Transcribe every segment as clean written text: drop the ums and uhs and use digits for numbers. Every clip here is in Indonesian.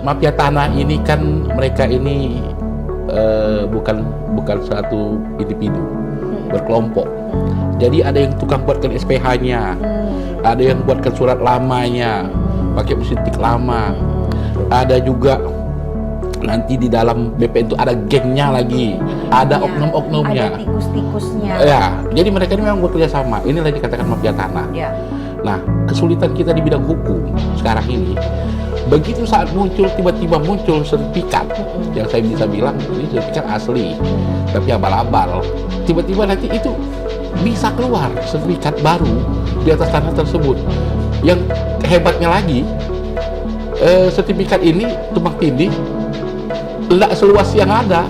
Mafia tanah ini kan mereka ini bukan satu individu, berkelompok. Jadi ada yang tukang buatkan SPH-nya, ada yang buatkan surat lamanya, pakai mesin tik lama, ada juga nanti di dalam BPN itu ada gengnya lagi, ada oknum-oknumnya, ada tikus-tikusnya. Ya, jadi mereka ini memang bekerja sama. Inilah dikatakan mafia tanah. Ya. Nah, kesulitan kita di bidang hukum sekarang ini, begitu saat muncul, tiba-tiba muncul sertifikat, yang saya bisa bilang ini sertifikat asli, tapi abal-abal. Tiba-tiba nanti itu bisa keluar sertifikat baru di atas tanah tersebut. Yang hebatnya lagi, sertifikat ini tumpang tindih, tidak seluas yang ada.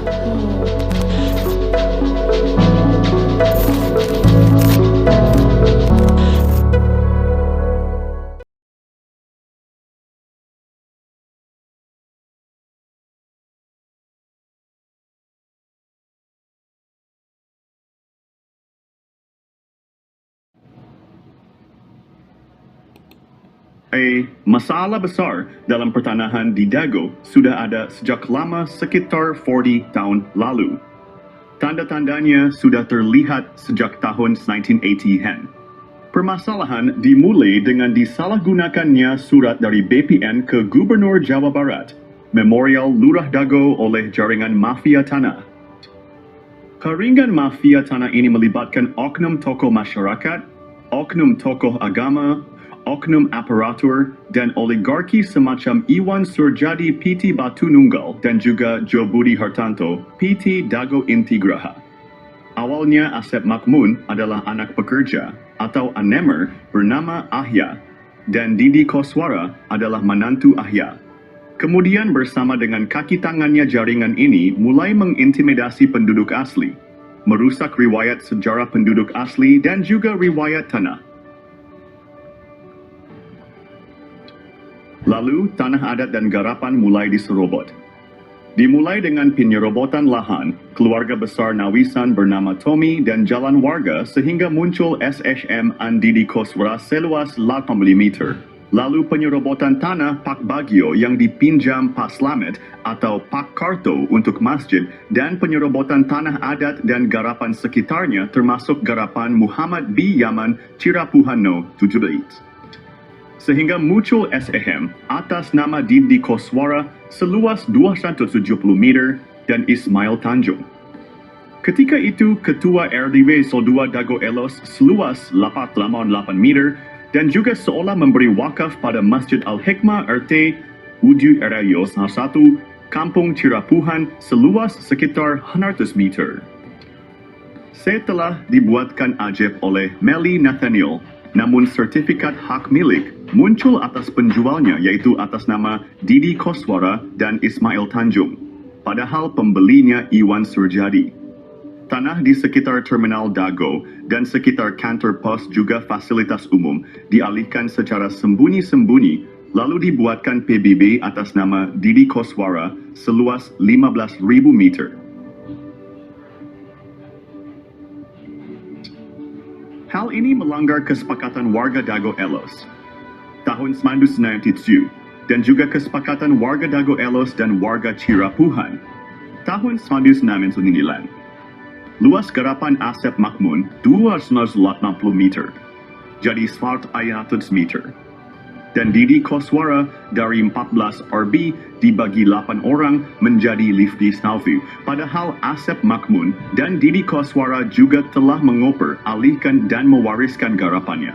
Masalah besar dalam pertanahan di Dago sudah ada sejak lama, sekitar 40 tahun lalu. Tanda-tandanya sudah terlihat sejak tahun 1980-an. Permasalahan dimulai dengan disalahgunakannya surat dari BPN ke Gubernur Jawa Barat, Memorial Lurah Dago oleh jaringan mafia tanah. Jaringan mafia tanah ini melibatkan oknum tokoh masyarakat, oknum tokoh agama, oknum aparatur, dan oligarki semacam Iwan Surjadi PT Batu Nunggal dan juga Jo Budi Hartanto PT Dago Intigraha. Awalnya Asep Makmun adalah anak pekerja atau anemer bernama Ahya, dan Didi Koswara adalah menantu Ahya. Kemudian bersama dengan kaki tangannya jaringan ini mulai mengintimidasi penduduk asli, merusak riwayat sejarah penduduk asli dan juga riwayat tanah. Lalu, tanah adat dan garapan mulai diserobot. Dimulai dengan penyerobotan lahan, keluarga besar Nawisan bernama Tommy dan jalan warga sehingga muncul SHM Andidi Koswara seluas 80 meter. Lalu penyerobotan tanah Pak Bagio yang dipinjam Pak Slamet atau Pak Karto untuk masjid dan penyerobotan tanah adat dan garapan sekitarnya termasuk garapan Muhammad B. Yaman Cirapuhano 17. Sehingga muncul SHM atas nama Didi Koswara seluas 270 meter dan Ismail Tanjung. Ketika itu, Ketua RDW Soldua Dago Elos seluas 88 meter dan juga seolah memberi wakaf pada Masjid Al-Hikmah RT Udu Erayos 1, Kampung Cirapuhan seluas sekitar 100 meter. Setelah dibuatkan ajab oleh Meli Nathaniel, namun sertifikat hak milik muncul atas penjualnya yaitu atas nama Didi Koswara dan Ismail Tanjung, padahal pembelinya Iwan Surjadi. Tanah di sekitar Terminal Dago dan sekitar kantor pos juga fasilitas umum dialihkan secara sembunyi-sembunyi lalu dibuatkan PBB atas nama Didi Koswara seluas 15.000 meter. Hal ini melanggar kesepakatan warga Dago Elos tahun 1997 dan juga kesepakatan warga Dago Elos dan warga Cirapuhan tahun 1999. Luas garapan Asep Makmun 280 meter, jadi 100 meter. Dan Didi Koswara dari 14 RB dibagi 8 orang menjadi 15 Snauvu. Padahal Asep Makmun dan Didi Koswara juga telah mengoper, alihkan dan mewariskan garapannya.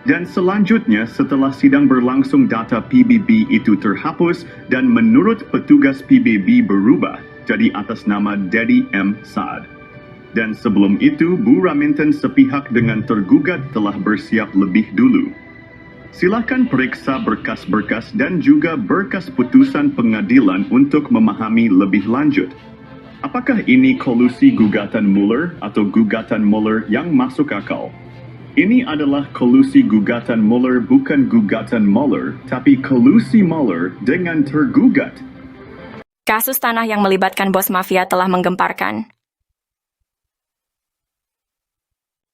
Dan selanjutnya setelah sidang berlangsung data PBB itu terhapus dan menurut petugas PBB berubah jadi atas nama Dedi M. Saad. Dan sebelum itu Bu Raminten sepihak dengan tergugat telah bersiap lebih dulu. Silakan periksa berkas-berkas dan juga berkas putusan pengadilan untuk memahami lebih lanjut. Apakah ini kolusi gugatan Mueller atau gugatan Mueller yang masuk akal? Ini adalah kolusi gugatan Mueller, bukan gugatan Mueller, tapi kolusi Mueller dengan tergugat. Kasus tanah yang melibatkan bos mafia telah menggemparkan.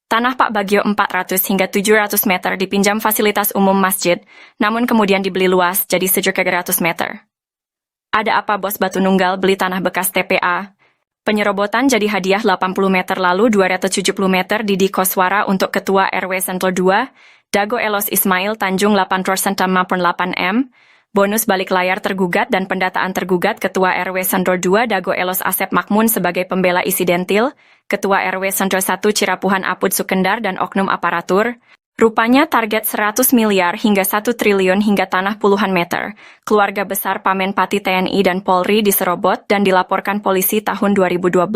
Tanah Pak Bagio 400 hingga 700 meter dipinjam fasilitas umum masjid, namun kemudian dibeli luas jadi 700 meter. Ada apa bos Batu Nunggal beli tanah bekas TPA? Penyerobotan jadi hadiah 80 meter lalu 270 meter di Koswara untuk Ketua RW Sentul 2, Dago Elos Ismail Tanjung 8% maupun 8M, bonus balik layar tergugat dan pendataan tergugat Ketua RW Sentul 2 Dago Elos Asep Makmun sebagai pembela Isidentil, Ketua RW Sentul 1 Cirapuhan Apud Sukendar dan oknum aparatur. Rupanya target 100 miliar hingga 1 triliun hingga tanah puluhan meter. Keluarga besar Pamen Pati TNI dan Polri diserobot dan dilaporkan polisi tahun 2012.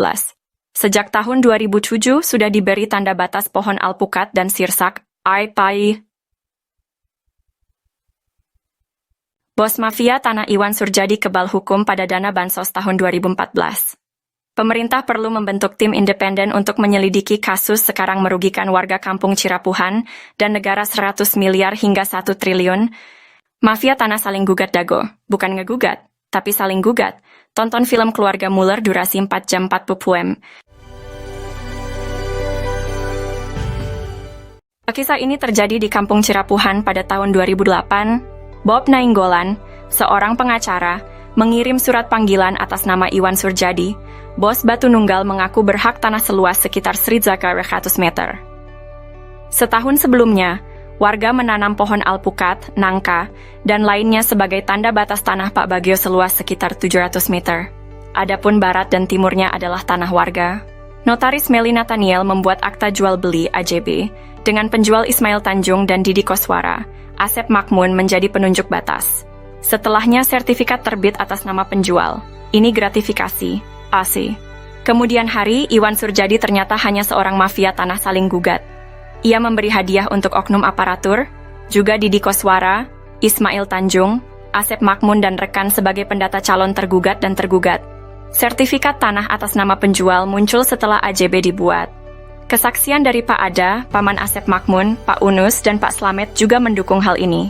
Sejak tahun 2007 sudah diberi tanda batas pohon alpukat dan sirsak, Pai. Bos mafia tanah Iwan Surjadi kebal hukum pada dana bansos tahun 2014. Pemerintah perlu membentuk tim independen untuk menyelidiki kasus sekarang merugikan warga kampung Cirapuhan dan negara 100 miliar hingga 1 triliun. Mafia tanah saling gugat Dago, bukan ngegugat, tapi saling gugat. Tonton film Keluarga Muller durasi 4 jam 40 pm. Kisah ini terjadi di kampung Cirapuhan pada tahun 2008. Bob Nainggolan, seorang pengacara, mengirim surat panggilan atas nama Iwan Surjadi. Bos Batu Nunggal mengaku berhak tanah seluas sekitar 100 meter. Setahun sebelumnya, warga menanam pohon alpukat, nangka, dan lainnya sebagai tanda batas tanah Pak Bagio seluas sekitar 700 meter. Adapun barat dan timurnya adalah tanah warga. Notaris Meli Nathaniel membuat akta jual beli AJB dengan penjual Ismail Tanjung dan Didi Koswara. Asep Makmun menjadi penunjuk batas. Setelahnya sertifikat terbit atas nama penjual. Ini gratifikasi, AC. Kemudian hari, Iwan Surjadi ternyata hanya seorang mafia tanah saling gugat. Ia memberi hadiah untuk oknum aparatur, juga Didi Koswara, Ismail Tanjung, Asep Makmun dan rekan sebagai pendata calon tergugat dan tergugat. Sertifikat tanah atas nama penjual muncul setelah AJB dibuat. Kesaksian dari Pak Ada, Paman Asep Makmun, Pak Unus, dan Pak Slamet juga mendukung hal ini.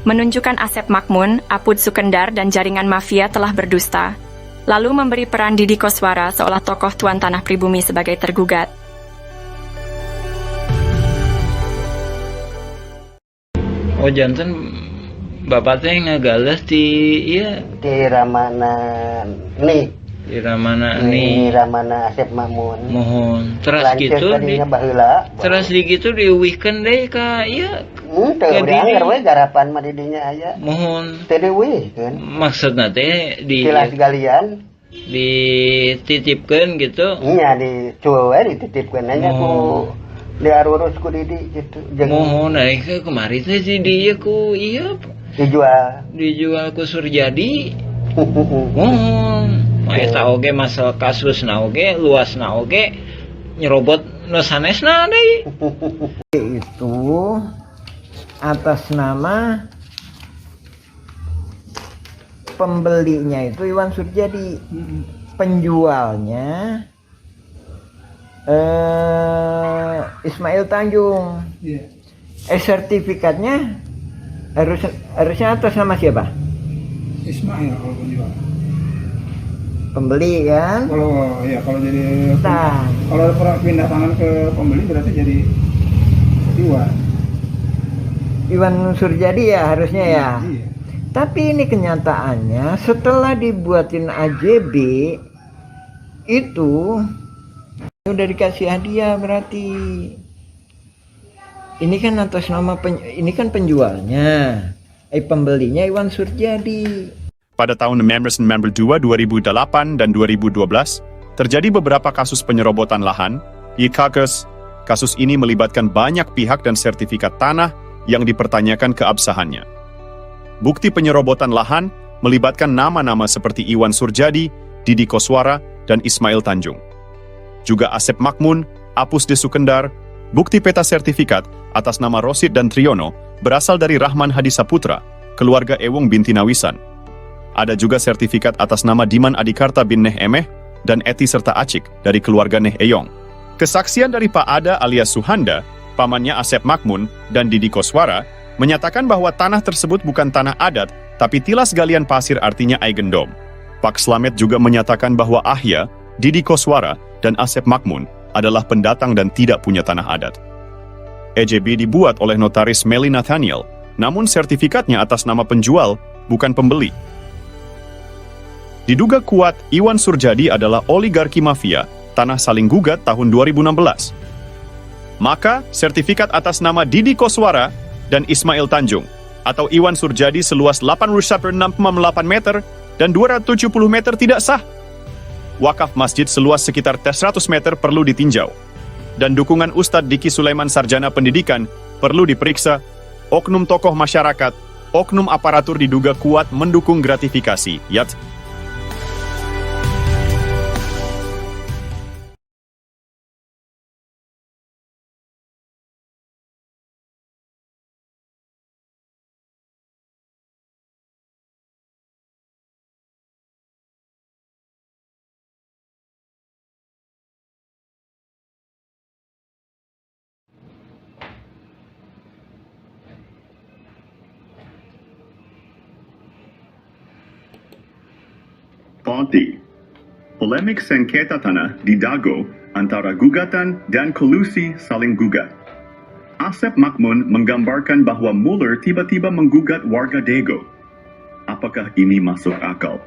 Menunjukkan Asep Makmun, Apud Sukendar, dan jaringan mafia telah berdusta. Lalu memberi peran Didi Koswara seolah tokoh tuan tanah pribumi sebagai tergugat. Oh janten bapak teh ngagales di iya di Ramana nih di Ramana di nih Ramana Asep Makmun mohon teras lanceuk gitu di tadinya baheula teras di gitu diuwihkeun deui ka ieu teu ke urang diri. we garapan mah di dinya aya mohon teu diuwihkeun maksudna teh di tilas galian dititipkeun gitu nya di cueu we dititipkeun nya ku diarurus ku Didi gitu mohon ke kemari teh si dieu ku ieu dijual ku Surjadi mohon eta oge masalah kasusna oge luasna oge nyerobot nu sanesna deui itu atas nama pembelinya itu Iwan Surjadi, penjualnya Ismail Tanjung. Sertifikatnya harusnya atas nama siapa? Ismail kalau penjual. Pembeli kan? Kalau jadi Nah, kalau pindah tangan ke pembeli berarti jadi Iwan Surjadi ya harusnya ya. Iya. Tapi ini kenyataannya setelah dibuatin AJB itu udah dikasih hadiah berarti. Ini kan atas nama ini kan penjualnya, pembelinya Iwan Surjadi. Pada tahun Member 2 2008 dan 2012, terjadi beberapa kasus penyerobotan lahan. Kasus ini melibatkan banyak pihak dan sertifikat tanah yang dipertanyakan keabsahannya. Bukti penyerobotan lahan melibatkan nama-nama seperti Iwan Surjadi, Didi Koswara, dan Ismail Tanjung. Juga Asep Makmun, Apus de Sukendar. Bukti peta sertifikat atas nama Rosid dan Triono berasal dari Rahman Hadisaputra, keluarga Ewong binti Nawisan. Ada juga sertifikat atas nama Diman Adikarta bin Neh Emeh dan Eti serta Acik dari keluarga Neh Eyong. Kesaksian dari Pak Ada alias Suhanda, pamannya Asep Makmun, dan Didi Koswara menyatakan bahwa tanah tersebut bukan tanah adat, tapi tilas galian pasir artinya aigendom. Pak Slamet juga menyatakan bahwa Ahya, Didi Koswara, dan Asep Makmun adalah pendatang dan tidak punya tanah adat. EJB dibuat oleh notaris Melly Nathaniel, namun sertifikatnya atas nama penjual, bukan pembeli. Diduga kuat, Iwan Surjadi adalah oligarki mafia, tanah saling gugat tahun 2016. Maka, sertifikat atas nama Didi Koswara dan Ismail Tanjung, atau Iwan Surjadi seluas 8,6,8 meter dan 270 meter tidak sah. Wakaf masjid seluas sekitar 100 meter perlu ditinjau. Dan dukungan Ustadz Diki Sulaiman Sarjana Pendidikan perlu diperiksa. Oknum tokoh masyarakat, oknum aparatur diduga kuat mendukung gratifikasi. Yat. Konti. Polemik sengketa tanah di Dago antara gugatan dan kolusi saling gugat. Asep Makmun menggambarkan bahwa Mueller tiba-tiba menggugat warga Dago. Apakah ini masuk akal?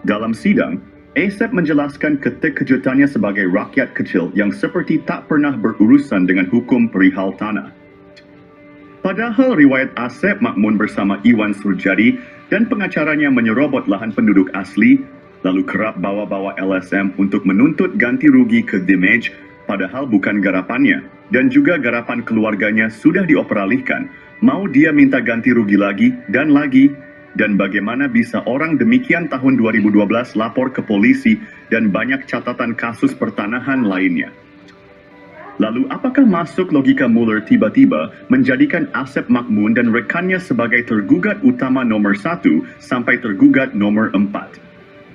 Dalam sidang, Asep menjelaskan keterkejutannya sebagai rakyat kecil yang seperti tak pernah berurusan dengan hukum perihal tanah. Padahal riwayat Asep Makmun bersama Iwan Surjadi dan pengacaranya menyerobot lahan penduduk asli, lalu kerap bawa-bawa LSM untuk menuntut ganti rugi ke damage, padahal bukan garapannya, dan juga garapan keluarganya sudah dioperalihkan. Mau dia minta ganti rugi lagi, dan bagaimana bisa orang demikian tahun 2012 lapor ke polisi dan banyak catatan kasus pertanahan lainnya. Lalu apakah masuk logika Mueller tiba-tiba menjadikan Asep Makmun dan rekannya sebagai tergugat utama nomor 1 sampai tergugat nomor 4?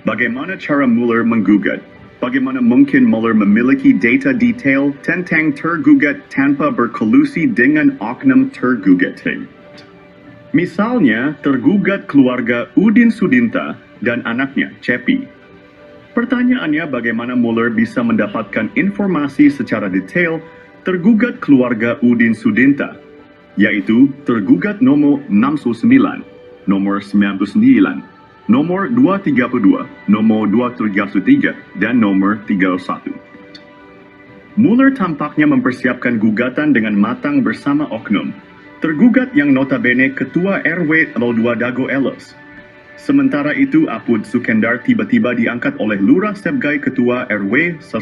Bagaimana cara Mueller menggugat? Bagaimana mungkin Mueller memiliki data detail tentang tergugat tanpa berkolusi dengan oknum tergugat? Misalnya, tergugat keluarga Udin Sudinta dan anaknya, Cepi. Pertanyaannya, bagaimana Mueller bisa mendapatkan informasi secara detail tergugat keluarga Udin Sudinta, yaitu tergugat nomor 69, nomor 99, nomor 232, nomor 233, dan nomor 31. Mueller tampaknya mempersiapkan gugatan dengan matang bersama oknum, tergugat yang notabene Ketua RW 02 Dago Elos. Sementara itu, Apud Sukendar tiba-tiba diangkat oleh Lurah Sebgai Ketua RW 1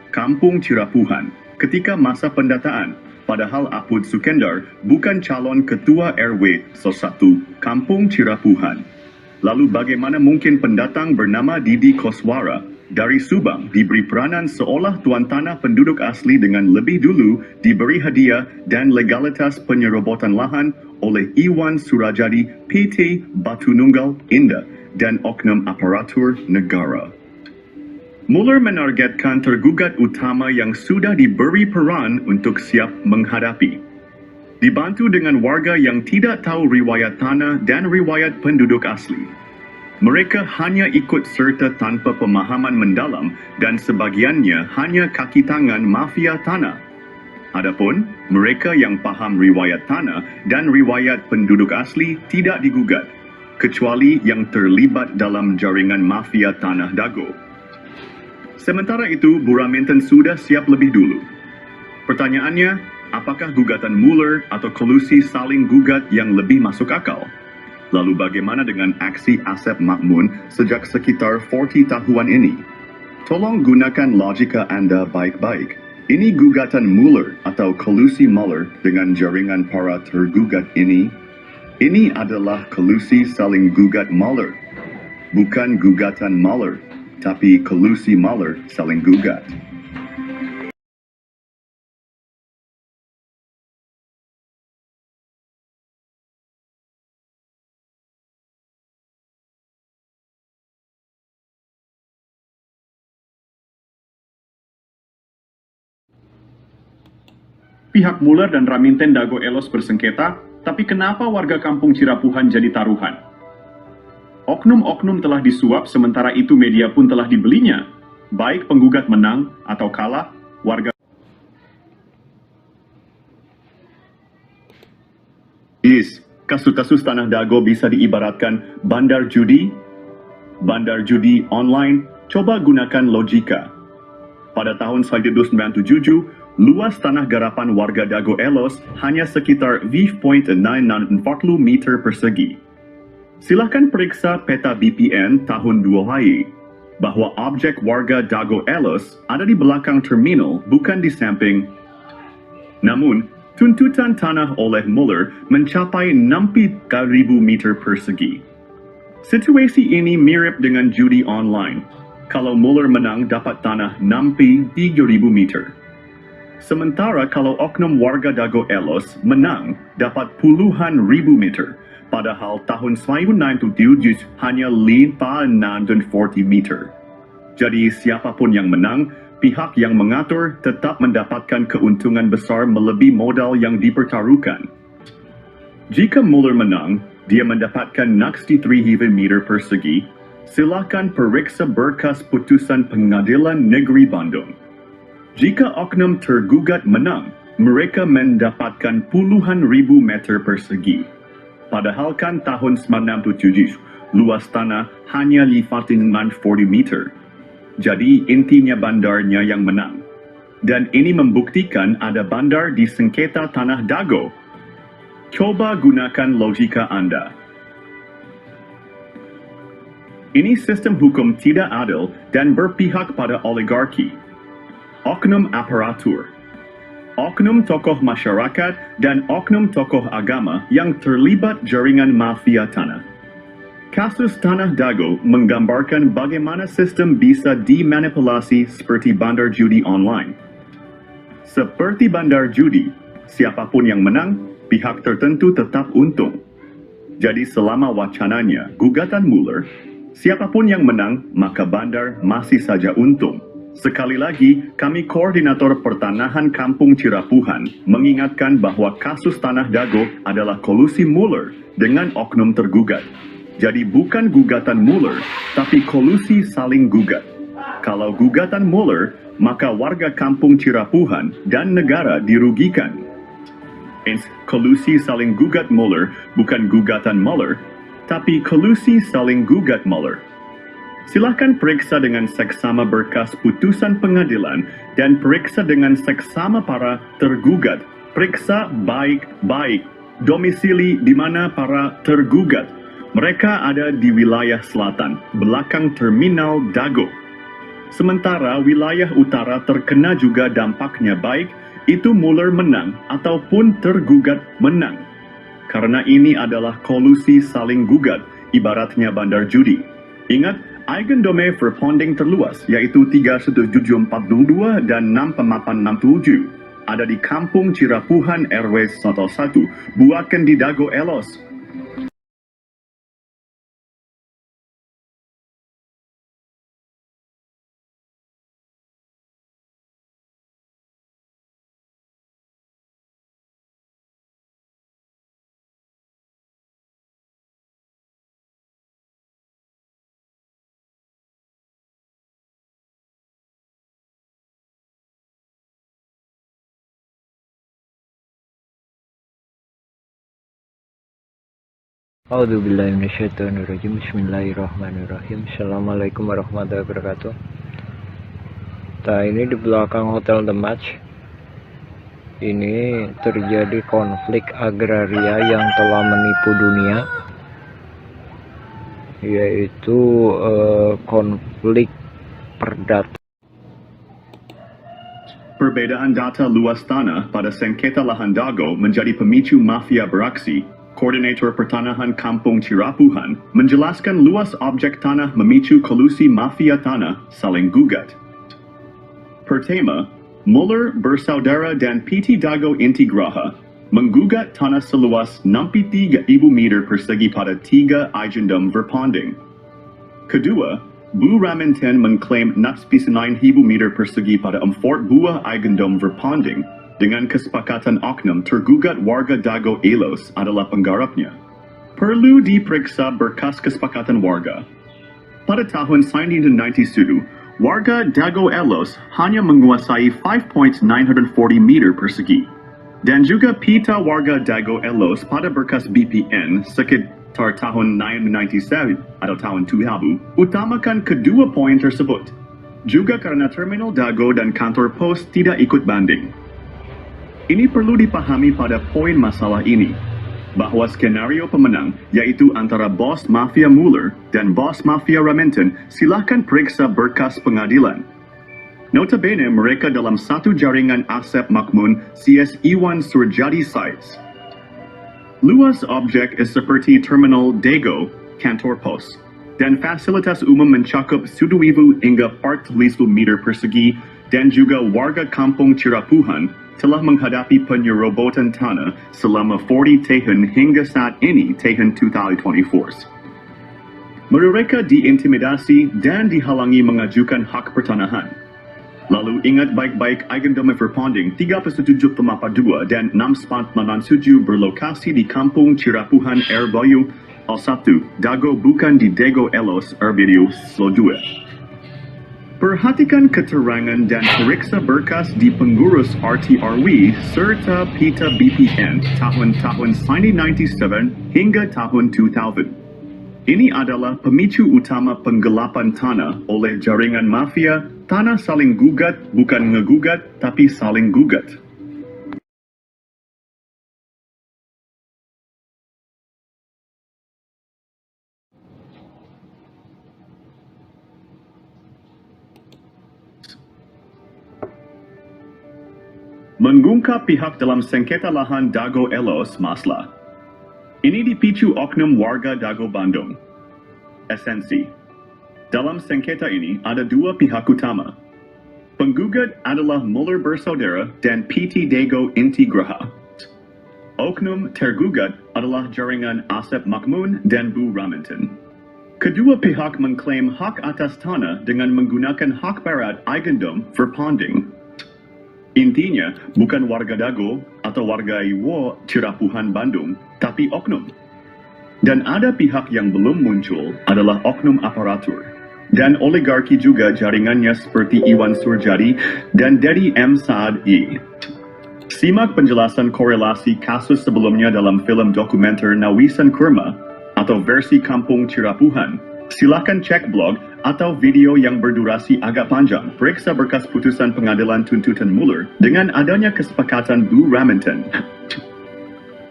Kampung Cirapuhan ketika masa pendataan, padahal Apud Sukendar bukan calon Ketua RW 1 Kampung Cirapuhan. Lalu bagaimana mungkin pendatang bernama Didi Koswara dari Subang diberi peranan seolah tuan tanah penduduk asli dengan lebih dulu diberi hadiah dan legalitas penyerobotan lahan oleh Iwan Surjadi PT Batu Nunggal Indah dan oknum aparatur negara. Mueller menargetkan tergugat utama yang sudah diberi peran untuk siap menghadapi. Dibantu dengan warga yang tidak tahu riwayat tanah dan riwayat penduduk asli. Mereka hanya ikut serta tanpa pemahaman mendalam dan sebagiannya hanya kaki tangan mafia tanah. Adapun mereka yang paham riwayat tanah dan riwayat penduduk asli tidak digugat, kecuali yang terlibat dalam jaringan mafia tanah Dago. Sementara itu, Buraminten sudah siap lebih dulu. Pertanyaannya, apakah gugatan Mueller atau kolusi saling gugat yang lebih masuk akal? Lalu bagaimana dengan aksi Asep Makmun sejak sekitar 40 tahun ini? Tolong gunakan logika Anda baik-baik. Ini gugatan Mueller atau kolusi Mueller dengan jaringan para tergugat ini. Ini adalah kolusi saling gugat Mueller. Bukan gugatan Mueller, tapi kolusi Mueller saling gugat. Pihak Mueller dan Raminten Dago Elos bersengketa, tapi kenapa warga kampung Cirapuhan jadi taruhan? Oknum-oknum telah disuap, sementara itu media pun telah dibelinya. Baik penggugat menang atau kalah, warga kasus-kasus Tanah Dago bisa diibaratkan bandar judi online. Coba gunakan logika. Pada tahun 1997, luas tanah garapan warga Dago Elos hanya sekitar 0.940 meter persegi. Silakan periksa peta BPN tahun 2000 bahwa objek warga Dago Elos ada di belakang terminal, bukan di samping. Namun, tuntutan tanah oleh Muller mencapai 60.000 meter persegi. Situasi ini mirip dengan judi online. Kalau Muller menang dapat tanah 63.000 meter. Sementara kalau oknum warga Dago Elos menang dapat puluhan ribu meter. Padahal tahun 1997 hanya 540 meter. Jadi siapapun yang menang, pihak yang mengatur tetap mendapatkan keuntungan besar melebihi modal yang dipertaruhkan. Jika Muller menang, dia mendapatkan 63.000 meter persegi. Silakan periksa berkas putusan Pengadilan Negeri Bandung. Jika oknum tergugat menang, mereka mendapatkan puluhan ribu meter persegi. Padahal kan tahun 1997, luas tanah hanya 540 meter. Jadi intinya bandarnya yang menang. Dan ini membuktikan ada bandar di sengketa Tanah Dago. Coba gunakan logika Anda. Ini sistem hukum tidak adil dan berpihak pada oligarki, oknum aparatur, oknum tokoh masyarakat, dan oknum tokoh agama yang terlibat jaringan mafia tanah. Kasus Tanah Dago menggambarkan bagaimana sistem bisa dimanipulasi seperti bandar judi online. Seperti bandar judi, siapapun yang menang, pihak tertentu tetap untung. Jadi selama wacananya gugatan Muller, siapapun yang menang, maka bandar masih saja untung. Sekali lagi, kami Koordinator Pertanahan Kampung Cirapuhan mengingatkan bahwa kasus Tanah Dago adalah kolusi Muller dengan oknum tergugat. Jadi bukan gugatan Muller, tapi kolusi saling gugat. Kalau gugatan Muller, maka warga Kampung Cirapuhan dan negara dirugikan. Kolusi saling gugat Muller bukan gugatan Muller, tapi kolusi saling gugat Muller. Silakan periksa dengan seksama berkas putusan pengadilan dan periksa dengan seksama para tergugat. Periksa baik-baik domisili di mana para tergugat. Mereka ada di wilayah selatan, belakang terminal Dago. Sementara wilayah utara terkena juga dampaknya baik, itu Muller menang ataupun tergugat menang. Karena ini adalah kolusi saling gugat, ibaratnya bandar judi. Ingat, eigendom verpanding terluas, yaitu 31742 dan 6867. Ada di Kampung Cirapuhan RW 11, buatkan di Dago Elos. A'udzubillahiminasyaitonirrajim. Bismillahirrahmanirrahim. Assalamualaikum warahmatullahi wabarakatuh. Nah, ini di belakang Hotel The Match ini terjadi konflik agraria yang telah menipu dunia, yaitu konflik perdata. Perbedaan data luas tanah pada sengketa lahan Dago menjadi pemicu mafia beraksi. Koordinator Pertanahan Kampung Cirapuhan menjelaskan luas objek tanah memicu kolusi mafia tanah saling gugat. Pertama, Muller bersaudara dan PT Dago Intigraha menggugat tanah seluas 63.000 meter persegi pada 3 eigendom verpanding. Kedua, Bu Raminten mengklaim 69.000 meter persegi pada 4 buah eigendom verpanding. Dengan kesepakatan oknum tergugat warga Dago Elos adalah penggarapnya. Perlu diperiksa berkas kesepakatan warga. Pada tahun 1997, warga Dago Elos hanya menguasai 5.940 meter persegi. Dan juga pita warga Dago Elos pada berkas BPN sekitar tahun 1997 atau tahun 2000 utamakan kedua poin tersebut. Juga karena terminal Dago dan kantor pos tidak ikut banding. Ini perlu dipahami pada poin masalah ini, bahwa skenario pemenang, yaitu antara bos mafia Muller dan bos mafia Raminten, silahkan periksa berkas pengadilan. Notabene mereka dalam satu jaringan Asep Makmun CS Iwan Surjadi sites. Luas objek seperti terminal Dago, kantor pos, dan fasilitas umum mencakup 1,000 hingga 4,000 meter persegi, dan juga warga kampung Cirapuhan telah menghadapi penyerobotan tanah selama 40 tahun hingga saat ini tahun 2024. Mereka diintimidasi dan dihalangi mengajukan hak pertanahan. Lalu ingat baik-baik Eigendom Verpanding 377 Pemapa 2 dan 697 berlokasi di kampung Cirapuhan Airbayu, Al-1, Dago bukan di Dago Elos, Erbidiu, Slo 2. Perhatikan keterangan dan periksa berkas di pengurus RTRW serta pita BPN tahun-tahun 1997 hingga tahun 2000. Ini adalah pemicu utama penggelapan tanah oleh jaringan mafia, tanah saling gugat, bukan ngegugat, tapi saling gugat. Mengungkap pihak dalam sengketa lahan Dago Elos Masla. Ini dipicu oknum warga Dago Bandung. Esensi. Dalam sengketa ini ada dua pihak utama. Penggugat adalah Muller bersaudara dan PT Dago Intigraha. Oknum tergugat adalah jaringan Asep Makmun dan Bu Raminten. Kedua pihak mengklaim hak atas tanah dengan menggunakan hak barat Eigendom Verpanding. Intinya, bukan warga Dago atau warga Iwo Cirapuhan Bandung, tapi oknum. Dan ada pihak yang belum muncul adalah oknum aparatur. Dan oligarki juga jaringannya seperti Iwan Surjadi dan Dedi M. Saad I. Simak penjelasan korelasi kasus sebelumnya dalam film dokumenter Nawisan Kurma atau versi Kampung Cirapuhan. Silakan cek blog atau video yang berdurasi agak panjang. Periksa berkas putusan pengadilan tuntutan Muller dengan adanya kesepakatan Bu Raminten.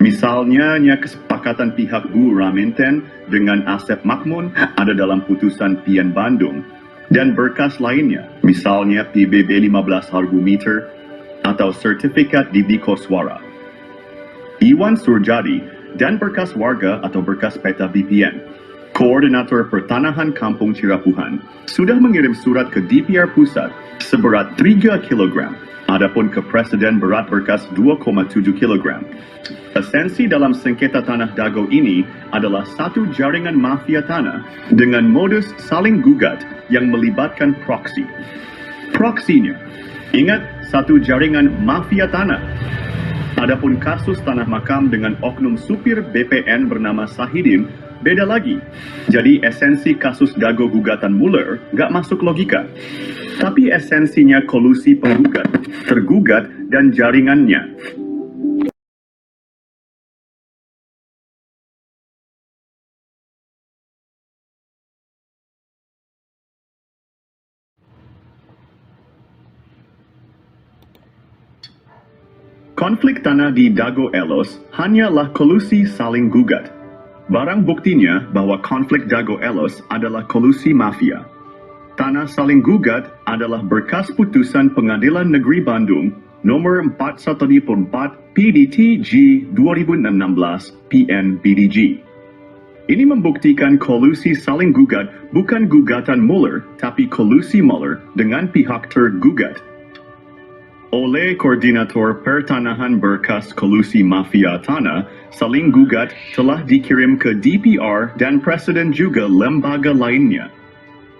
Misalnya, kesepakatan pihak Bu Raminten dengan Asep Makmun ada dalam putusan PN Bandung. Dan berkas lainnya, misalnya PBB 15 harga meter atau sertifikat Didi Koswara. Iwan Surjadi dan berkas warga atau berkas peta BPN. Koordinator Pertanahan Kampung Cirapuhan sudah mengirim surat ke DPR Pusat seberat 3 kg. Adapun ke Presiden berat berkas 2,7 kg. Esensi dalam sengketa tanah Dago ini adalah satu jaringan mafia tanah dengan modus saling gugat yang melibatkan proksi. Proksinya, ingat, satu jaringan mafia tanah. Adapun kasus tanah makam dengan oknum supir BPN bernama Sahidin beda lagi. Jadi esensi kasus Dago gugatan Muller gak masuk logika. Tapi esensinya kolusi penggugat, tergugat, dan jaringannya. Konflik tanah di Dago Elos hanyalah kolusi saling gugat. Barang buktinya bahwa konflik Dago Elos adalah kolusi mafia. Tanah saling gugat adalah berkas putusan Pengadilan Negeri Bandung nomor 414 PDT G 2016 PN BDG. Ini membuktikan kolusi saling gugat bukan gugatan Muller, tapi kolusi Muller dengan pihak tergugat. Oleh Koordinator Pertanahan berkas kolusi mafia tanah, saling gugat telah dikirim ke DPR dan Presiden juga lembaga lainnya.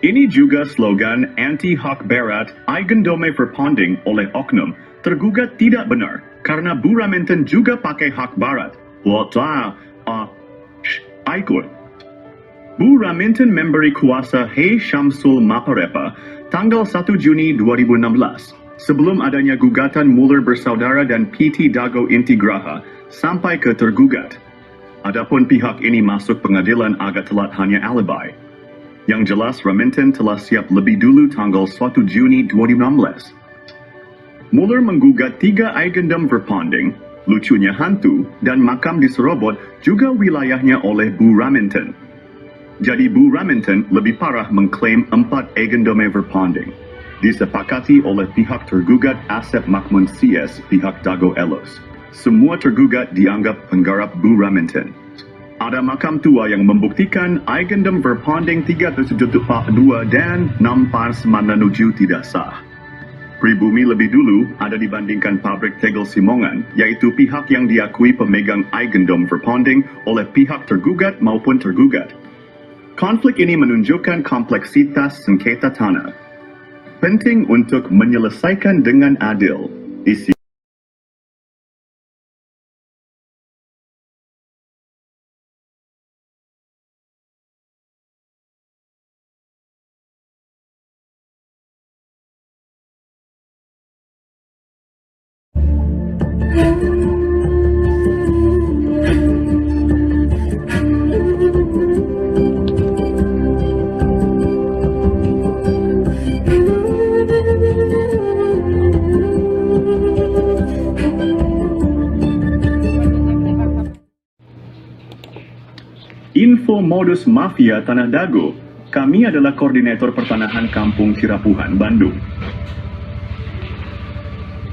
Ini juga slogan anti-hak barat Eigendome Verpanding oleh oknum tergugat tidak benar karena Bu Raminten juga pakai hak barat. Ikut. Bu Raminten memberi kuasa Hei Syamsul Maparepa tanggal 1 Juni 2016 sebelum adanya gugatan Muller bersaudara dan PT Dago Intigraha sampai ke tergugat. Adapun pihak ini masuk pengadilan agak telat hanya alibi. Yang jelas Raminten telah siap lebih dulu tanggal 1 Juni 2016. Muller menggugat 3 eigendom verpanding, lucunya hantu, dan makam di Serobot juga wilayahnya oleh Bu Raminten. Jadi Bu Raminten lebih parah mengklaim 4 eigendom verpanding. Disepakati oleh pihak tergugat Asep Makmun CS pihak Dago Elos. Semua tergugat dianggap penggarap Bu Raminten. Ada makam tua yang membuktikan eigendom verpanding 372 dan 6 tidak sah. Pribumi lebih dulu ada dibandingkan pabrik tegel Simongan, yaitu pihak yang diakui pemegang eigendom verpanding oleh pihak tergugat maupun tergugat. Konflik ini menunjukkan kompleksitas sengketa tanah. Penting untuk menyelesaikan dengan adil. Isi Info modus mafia Tanah Dago. Kami adalah koordinator pertanahan Kampung Cirapuhan, Bandung.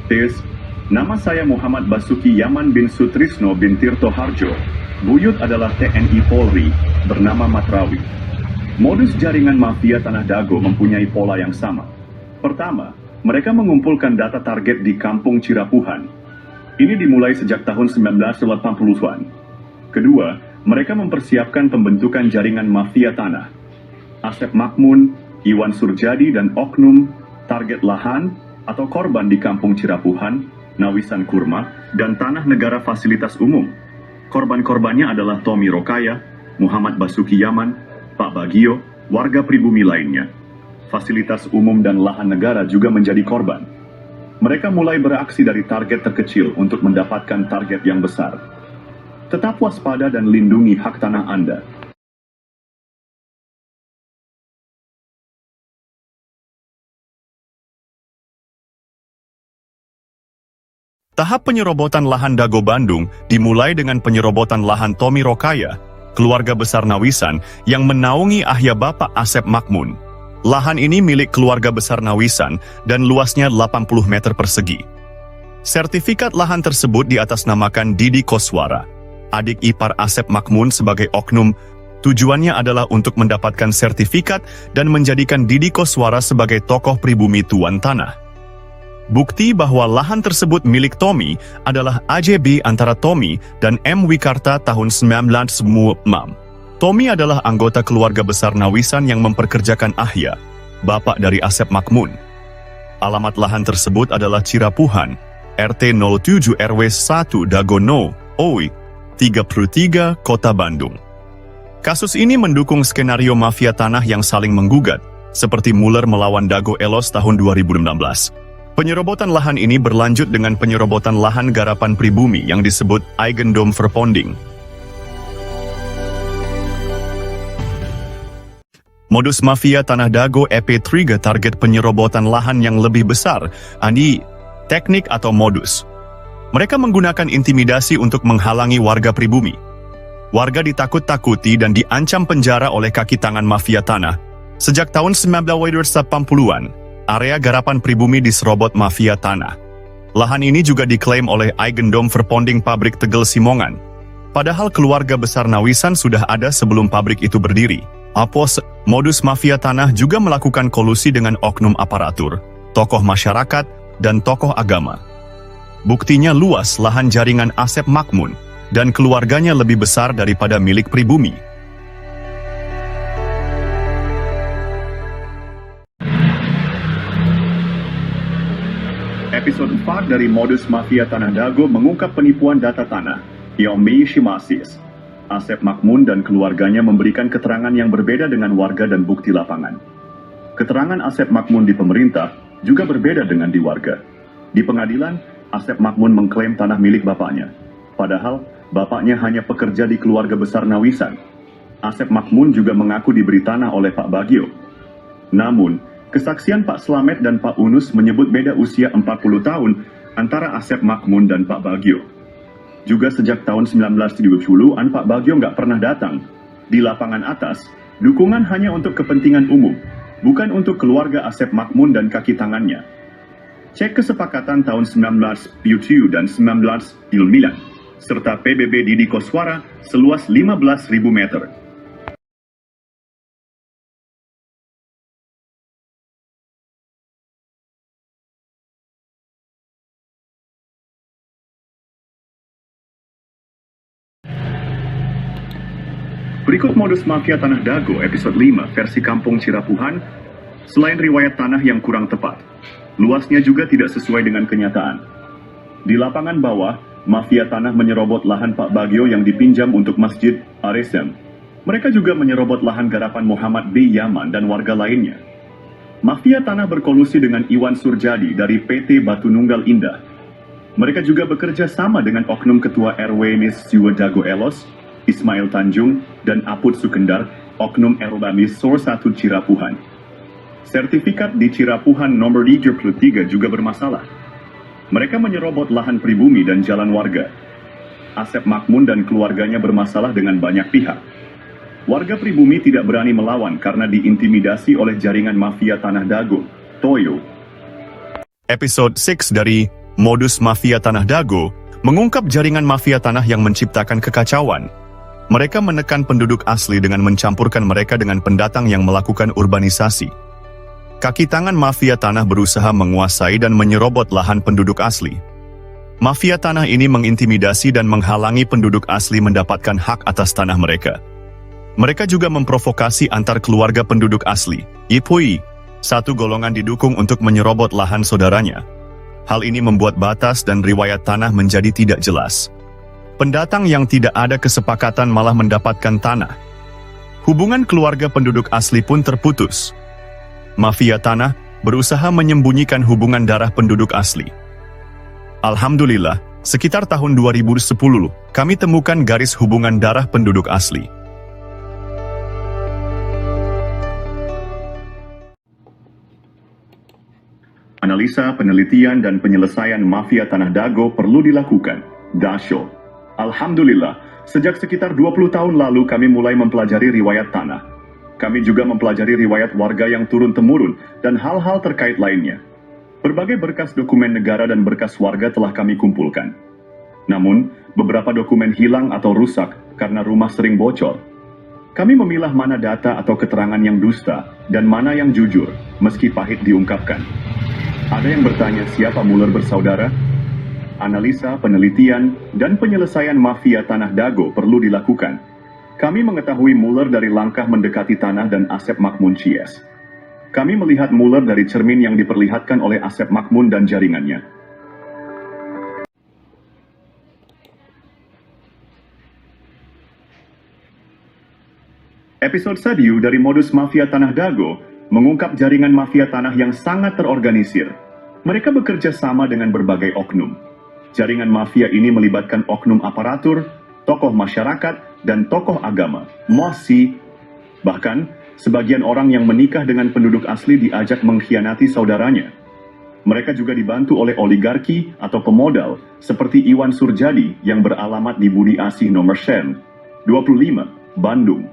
Tes, nama saya Muhammad Basuki Yaman bin Sutrisno bin Tirto Harjo. Buyut adalah TNI Polri, bernama Matrawi. Modus jaringan mafia Tanah Dago mempunyai pola yang sama. Pertama, mereka mengumpulkan data target di Kampung Cirapuhan. Ini dimulai sejak tahun 1980-an. Kedua, mereka mempersiapkan pembentukan jaringan mafia tanah. Asep Makmun, Iwan Surjadi, dan oknum target lahan atau korban di Kampung Cirapuhan, Nawisan Kurma, dan tanah negara fasilitas umum. Korban-korbannya adalah Tommy Rokaya, Muhammad Basuki Yaman, Pak Bagio, warga pribumi lainnya. Fasilitas umum dan lahan negara juga menjadi korban. Mereka mulai beraksi dari target terkecil untuk mendapatkan target yang besar. Tetap waspada dan lindungi hak tanah Anda. Tahap penyerobotan lahan Dago Bandung dimulai dengan penyerobotan lahan Tommy Rokaya, keluarga besar Nawisan yang menaungi ayah Bapak Asep Makmun. Lahan ini milik keluarga besar Nawisan dan luasnya 80 meter persegi. Sertifikat lahan tersebut diatasnamakan Didi Koswara, adik ipar Asep Makmun sebagai oknum. Tujuannya adalah untuk mendapatkan sertifikat dan menjadikan Didi Koswara sebagai tokoh pribumi tuan tanah. Bukti bahwa lahan tersebut milik Tommy adalah AJB antara Tommy dan M. Wikarta tahun 1996. Tommy adalah anggota keluarga besar Nawisan yang memperkerjakan Ahya, bapak dari Asep Makmun. Alamat lahan tersebut adalah Cirapuhan, RT 07 RW 1 Dagono, Oi, 33, Kota Bandung. Kasus ini mendukung skenario mafia tanah yang saling menggugat, seperti Muller melawan Dago Elos tahun 2016. Penyerobotan lahan ini berlanjut dengan penyerobotan lahan garapan pribumi yang disebut eigendom verpanding. Modus mafia Tanah Dago EP3 target penyerobotan lahan yang lebih besar, ani teknik atau modus. Mereka menggunakan intimidasi untuk menghalangi warga pribumi. Warga ditakut-takuti dan diancam penjara oleh kaki tangan mafia tanah. Sejak tahun 1980-an, area garapan pribumi diserobot mafia tanah. Lahan ini juga diklaim oleh eigendom verpanding pabrik tegel Simongan. Padahal keluarga besar Nawisan sudah ada sebelum pabrik itu berdiri. Apos, modus mafia tanah juga melakukan kolusi dengan oknum aparatur, tokoh masyarakat, dan tokoh agama. Buktinya luas lahan jaringan Asep Makmun, dan keluarganya lebih besar daripada milik pribumi. Episode 4 dari Modus Mafia Tanah Dago mengungkap penipuan data tanah, Yomei Shimasis. Asep Makmun dan keluarganya memberikan keterangan yang berbeda dengan warga dan bukti lapangan. Keterangan Asep Makmun di pemerintah juga berbeda dengan di warga. Di pengadilan, Asep Makmun mengklaim tanah milik bapaknya. Padahal, bapaknya hanya pekerja di keluarga besar Nawisan. Asep Makmun juga mengaku diberi tanah oleh Pak Bagio. Namun, kesaksian Pak Slamet dan Pak Unus menyebut beda usia 40 tahun antara Asep Makmun dan Pak Bagio. Juga sejak tahun 1970-an Pak Bagio nggak pernah datang. Di lapangan atas, dukungan hanya untuk kepentingan umum, bukan untuk keluarga Asep Makmun dan kaki tangannya. Cek kesepakatan tahun 1977 dan 1999, serta PBB Didi Koswara seluas 15.000 meter. Berikut modus mafia Tanah Dago episode 5 versi Kampung Cirapuhan. Selain riwayat tanah yang kurang tepat, luasnya juga tidak sesuai dengan kenyataan. Di lapangan bawah, mafia tanah menyerobot lahan Pak Bagio yang dipinjam untuk Masjid Aresem. Mereka juga menyerobot lahan garapan Muhammad B. Yaman dan warga lainnya. Mafia tanah berkolusi dengan Iwan Surjadi dari PT Batu Nunggal Indah. Mereka juga bekerja sama dengan oknum ketua RW Nis Jiwa Dago Elos, Ismail Tanjung, dan Aput Sukendar, oknum Erobamis Sor 1 Cirapuhan. Sertifikat di Cirapuhan nomor 33 juga bermasalah. Mereka menyerobot lahan pribumi dan jalan warga. Asep Makmun dan keluarganya bermasalah dengan banyak pihak. Warga pribumi tidak berani melawan karena diintimidasi oleh jaringan mafia Tanah Dago, Toyo. Episode 6 dari Modus Mafia Tanah Dago mengungkap jaringan mafia tanah yang menciptakan kekacauan. Mereka menekan penduduk asli dengan mencampurkan mereka dengan pendatang yang melakukan urbanisasi. Kaki tangan mafia tanah berusaha menguasai dan menyerobot lahan penduduk asli. Mafia tanah ini mengintimidasi dan menghalangi penduduk asli mendapatkan hak atas tanah mereka. Mereka juga memprovokasi antar keluarga penduduk asli, Yipui, satu golongan didukung untuk menyerobot lahan saudaranya. Hal ini membuat batas dan riwayat tanah menjadi tidak jelas. Pendatang yang tidak ada kesepakatan malah mendapatkan tanah. Hubungan keluarga penduduk asli pun terputus. Mafia tanah berusaha menyembunyikan hubungan darah penduduk asli. Alhamdulillah, sekitar tahun 2010, kami temukan garis hubungan darah penduduk asli. Analisa, penelitian, dan penyelesaian mafia Tanah Dago perlu dilakukan. Dasyo. Alhamdulillah, sejak sekitar 20 tahun lalu kami mulai mempelajari riwayat tanah. Kami juga mempelajari riwayat warga yang turun-temurun dan hal-hal terkait lainnya. Berbagai berkas dokumen negara dan berkas warga telah kami kumpulkan. Namun, beberapa dokumen hilang atau rusak karena rumah sering bocor. Kami memilah mana data atau keterangan yang dusta dan mana yang jujur, meski pahit diungkapkan. Ada yang bertanya siapa Muller bersaudara? Analisa, penelitian, dan penyelesaian mafia Tanah Dago perlu dilakukan. Kami mengetahui Muller dari langkah mendekati tanah dan Asep Makmun Cies. Kami melihat Muller dari cermin yang diperlihatkan oleh Asep Makmun dan jaringannya. Episode Sadiu dari Modus Mafia Tanah Dago mengungkap jaringan mafia tanah yang sangat terorganisir. Mereka bekerja sama dengan berbagai oknum. Jaringan mafia ini melibatkan oknum aparatur, tokoh masyarakat, dan tokoh agama, mosi. Bahkan, sebagian orang yang menikah dengan penduduk asli diajak mengkhianati saudaranya. Mereka juga dibantu oleh oligarki atau pemodal, seperti Iwan Surjadi yang beralamat di Budi Asih nomor 25, Bandung.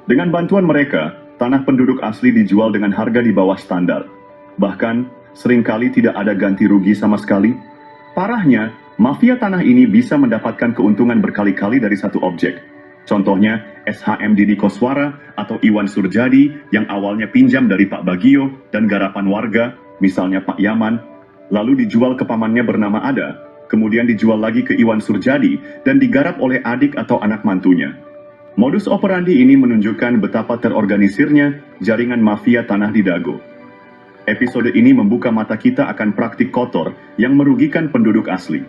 Dengan bantuan mereka, tanah penduduk asli dijual dengan harga di bawah standar. Bahkan, seringkali tidak ada ganti rugi sama sekali. Parahnya, mafia tanah ini bisa mendapatkan keuntungan berkali-kali dari satu objek. Contohnya, SHM Didi Koswara atau Iwan Surjadi yang awalnya pinjam dari Pak Bagio dan garapan warga, misalnya Pak Yaman, lalu dijual ke pamannya bernama Ada, kemudian dijual lagi ke Iwan Surjadi dan digarap oleh adik atau anak mantunya. Modus operandi ini menunjukkan betapa terorganisirnya jaringan mafia tanah di Dago. Episode ini membuka mata kita akan praktik kotor yang merugikan penduduk asli.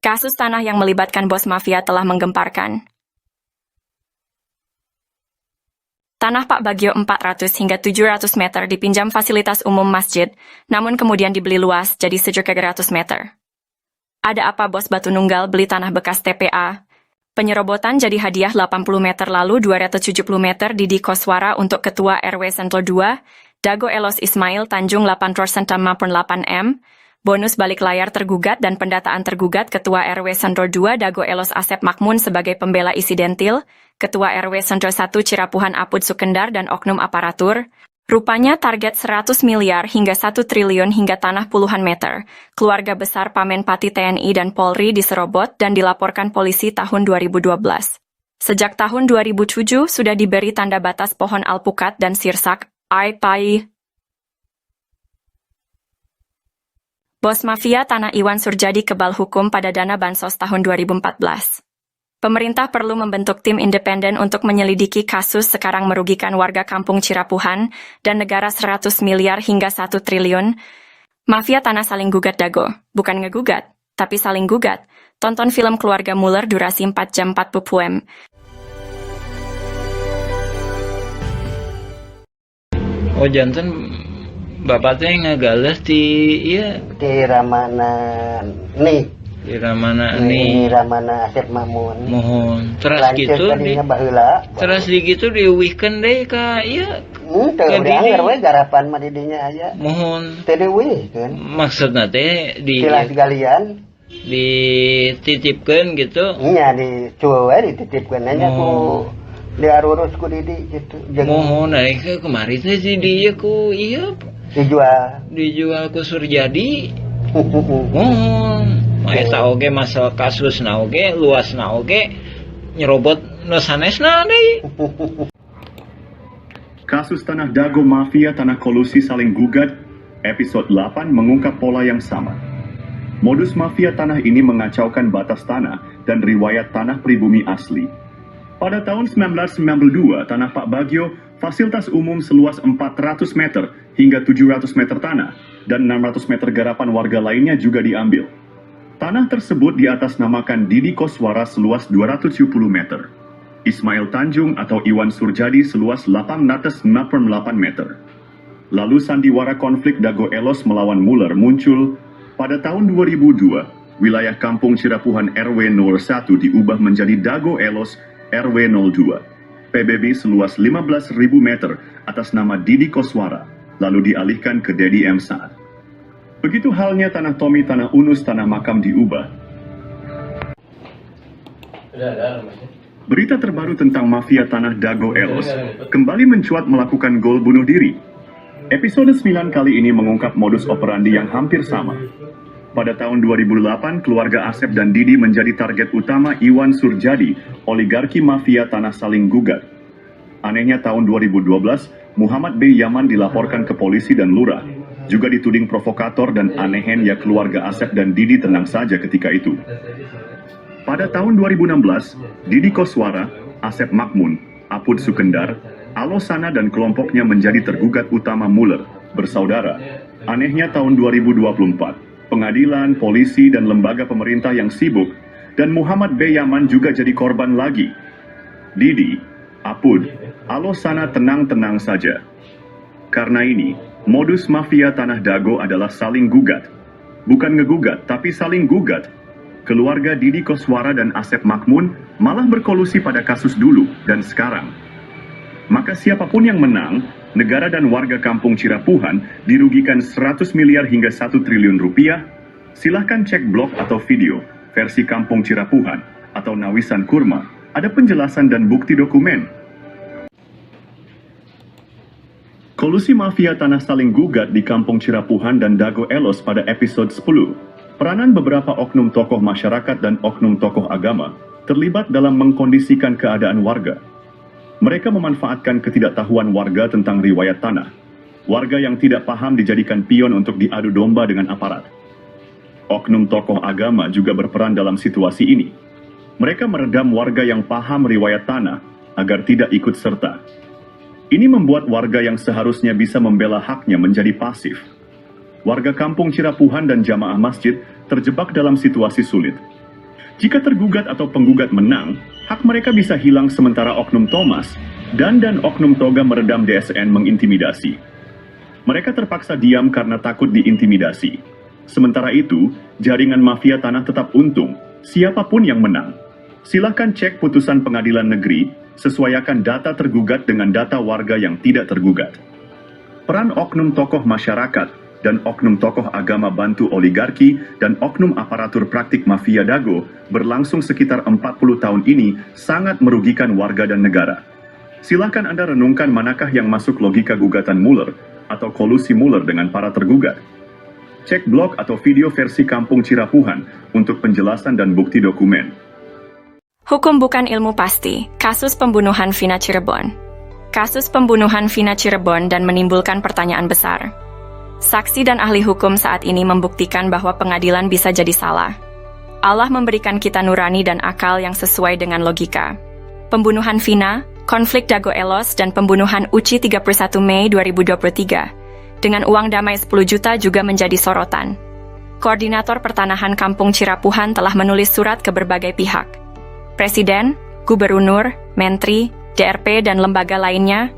Kasus tanah yang melibatkan bos mafia telah menggemparkan. Tanah Pak Bagio 400 hingga 700 meter dipinjam fasilitas umum masjid, namun kemudian dibeli luas jadi 700 meter. Ada apa bos Batu Nunggal beli tanah bekas TPA? Penyerobotan jadi hadiah 80 meter lalu 270 meter Didi Koswara untuk Ketua RW Sentul 2, Dago Elos Ismail Tanjung 8% 8M, bonus balik layar tergugat dan pendataan tergugat Ketua RW Sentul 2 Dago Elos Asep Makmun sebagai pembela isidentil, Ketua RW Sentul 1 Cirapuhan Apud Sukendar dan oknum aparatur. Rupanya target 100 miliar hingga 1 triliun hingga tanah puluhan meter. Keluarga besar Pamenpati TNI dan Polri diserobot dan dilaporkan polisi tahun 2012. Sejak tahun 2007 sudah diberi tanda batas pohon alpukat dan sirsak, Pai. Bos mafia tanah Iwan Surjadi kebal hukum pada dana bansos tahun 2014. Pemerintah perlu membentuk tim independen untuk menyelidiki kasus sekarang merugikan warga kampung Cirapuhan dan negara 100 miliar hingga 1 triliun. Mafia tanah saling gugat Dago, bukan ngegugat, tapi saling gugat. Tonton film Keluarga Muller durasi 4 jam 40 m. Oh janten bapak teh ngagales di iya Di Ramana nih. di mana Ini nih Ramana Asep Mamun. mohon terus Lanceuk gitu di tadinya baheula. terus di gitu diuwihkeun deui ka iya Teu Ka dianggar Didi. we garapan mah didinya aya. mohon Teu diwihkeun. maksudna teh di Silas galian. dititipkeun gitu Nya di cueu we dititipkeun nya ku diarurus ku Didi gitu. Jeung mohon naik ke kemari teh si dia ku iya dijual. ku Surjadi mohon eta oge masalah kasusna oge luasna oge nyerobot nu sanesna deui. Kasus Tanah Dago Mafia Tanah Kolusi Saling Gugat, episode 8 mengungkap pola yang sama. Modus mafia tanah ini mengacaukan batas tanah dan riwayat tanah pribumi asli. Pada tahun 1992, Tanah Pak Bagio, fasilitas umum seluas 400 meter hingga 700 meter tanah, dan 600 meter garapan warga lainnya juga diambil. Tanah tersebut diatasnamakan Didi Koswara seluas 270 meter. Ismail Tanjung atau Iwan Surjadi seluas 868 meter. Lalu sandiwara konflik Dago Elos melawan Muller muncul. Pada tahun 2002, wilayah kampung Cirapuhan RW 01 diubah menjadi Dago Elos RW 02. PBB seluas 15.000 meter atas nama Didi Koswara, lalu dialihkan ke Dedi M. Saad. Begitu halnya tanah Tommy, tanah Unus, tanah makam diubah. Berita terbaru tentang mafia tanah Dago Elos kembali mencuat melakukan gol bunuh diri. Episode 9 kali ini mengungkap modus operandi yang hampir sama. Pada tahun 2008, keluarga Asep dan Didi menjadi target utama Iwan Surjadi, oligarki mafia tanah saling gugat. Anehnya tahun 2012, Muhammad B. Yaman dilaporkan ke polisi dan lurah. Juga dituding provokator dan anehen ya keluarga Asep dan Didi tenang saja ketika itu. Pada tahun 2016, Didi Koswara, Asep Makmun, Apud Sukendar, Alosana dan kelompoknya menjadi tergugat utama Muller, bersaudara. Anehnya tahun 2024, pengadilan, polisi, dan lembaga pemerintah yang sibuk, dan Muhammad B. Yaman juga jadi korban lagi. Didi, Apud, Alosana tenang-tenang saja. Karena ini, modus mafia Tanah Dago adalah saling gugat. Bukan ngegugat, tapi saling gugat. Keluarga Didi Koswara dan Asep Makmun malah berkolusi pada kasus dulu dan sekarang. Maka siapapun yang menang, negara dan warga kampung Cirapuhan dirugikan 100 miliar hingga 1 triliun rupiah. Silahkan cek blog atau video versi Kampung Cirapuhan atau Nawisan Kurma. Ada penjelasan dan bukti dokumen. Kolusi mafia tanah saling gugat di Kampung Cirapuhan dan Dago Elos pada episode 10. Peranan beberapa oknum tokoh masyarakat dan oknum tokoh agama terlibat dalam mengkondisikan keadaan warga. Mereka memanfaatkan ketidaktahuan warga tentang riwayat tanah. Warga yang tidak paham dijadikan pion untuk diadu domba dengan aparat. Oknum tokoh agama juga berperan dalam situasi ini. Mereka meredam warga yang paham riwayat tanah agar tidak ikut serta. Ini membuat warga yang seharusnya bisa membela haknya menjadi pasif. Warga kampung Cirapuhan dan jamaah masjid terjebak dalam situasi sulit. Jika tergugat atau penggugat menang, hak mereka bisa hilang sementara oknum Thomas, dan oknum toga meredam DSN mengintimidasi. Mereka terpaksa diam karena takut diintimidasi. Sementara itu, jaringan mafia tanah tetap untung, siapapun yang menang. Silakan cek putusan pengadilan negeri, sesuaikan data tergugat dengan data warga yang tidak tergugat. Peran oknum tokoh masyarakat dan oknum tokoh agama bantu oligarki dan oknum aparatur praktik mafia dago berlangsung sekitar 40 tahun ini sangat merugikan warga dan negara. Silakan Anda renungkan manakah yang masuk logika gugatan Mueller atau kolusi Mueller dengan para tergugat. Cek blog atau video versi Kampung Cirapuhan untuk penjelasan dan bukti dokumen. Hukum bukan ilmu pasti. Kasus pembunuhan Vina Cirebon. Kasus pembunuhan Vina Cirebon dan menimbulkan pertanyaan besar. Saksi dan ahli hukum saat ini membuktikan bahwa pengadilan bisa jadi salah. Allah memberikan kita nurani dan akal yang sesuai dengan logika. Pembunuhan Vina, konflik Dago Elos, dan pembunuhan Uci 31 Mei 2023 dengan uang damai 10 juta juga menjadi sorotan. Koordinator Pertanahan Kampung Cirapuhan telah menulis surat ke berbagai pihak. Presiden, Gubernur, Menteri, DRP, dan lembaga lainnya.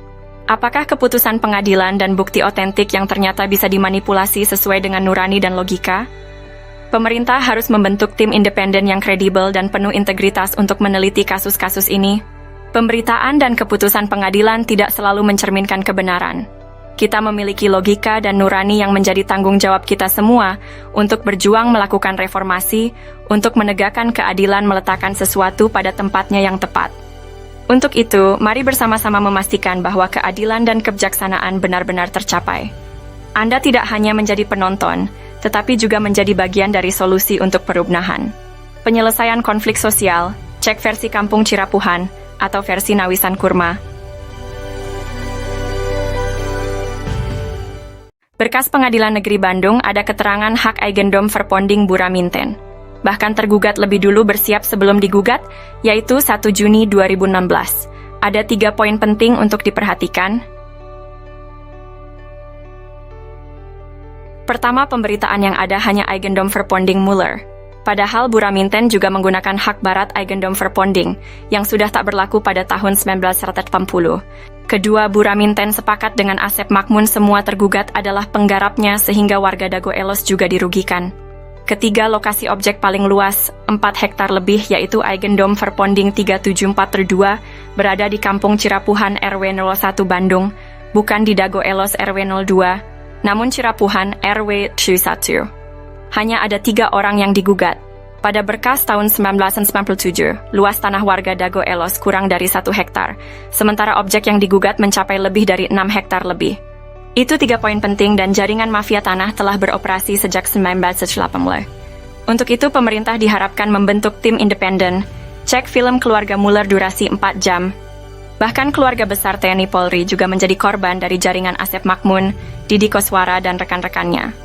Apakah keputusan pengadilan dan bukti otentik yang ternyata bisa dimanipulasi sesuai dengan nurani dan logika? Pemerintah harus membentuk tim independen yang kredibel dan penuh integritas untuk meneliti kasus-kasus ini. Pemberitaan dan keputusan pengadilan tidak selalu mencerminkan kebenaran. Kita memiliki logika dan nurani yang menjadi tanggung jawab kita semua untuk berjuang melakukan reformasi, untuk menegakkan keadilan, meletakkan sesuatu pada tempatnya yang tepat. Untuk itu, mari bersama-sama memastikan bahwa keadilan dan kebijaksanaan benar-benar tercapai. Anda tidak hanya menjadi penonton, tetapi juga menjadi bagian dari solusi untuk perubahan. Penyelesaian konflik sosial, cek versi Kampung Cirapuhan, atau versi Nawisan Kurma. Berkas Pengadilan Negeri Bandung ada keterangan hak Eigendom Verponding Buraminten. Bahkan tergugat lebih dulu bersiap sebelum digugat, yaitu 1 Juni 2016. Ada 3 poin penting untuk diperhatikan. Pertama, pemberitaan yang ada hanya Eigendom Verponding Mueller. Padahal Buraminten juga menggunakan hak barat Eigendom Verponding, yang sudah tak berlaku pada tahun 1980. Kedua, Buraminten sepakat dengan Asep Makmun semua tergugat adalah penggarapnya sehingga warga Dago Elos juga dirugikan. Ketiga, lokasi objek paling luas, 4 hektar lebih, yaitu Eigendom Verponding 374/2, berada di Kampung Cirapuhan RW 01 Bandung, bukan di Dago Elos RW 02, namun Cirapuhan RW 1. Hanya ada 3 orang yang digugat. Pada berkas tahun 1997, luas tanah warga Dago Elos kurang dari 1 hektar, sementara objek yang digugat mencapai lebih dari 6 hektar lebih. Itu 3 poin penting dan jaringan mafia tanah telah beroperasi sejak 1918. Untuk itu, pemerintah diharapkan membentuk tim independen, cek film keluarga Mueller durasi 4 jam. Bahkan keluarga besar TNI Polri juga menjadi korban dari jaringan Asep Makmun, Didi Koswara, dan rekan-rekannya.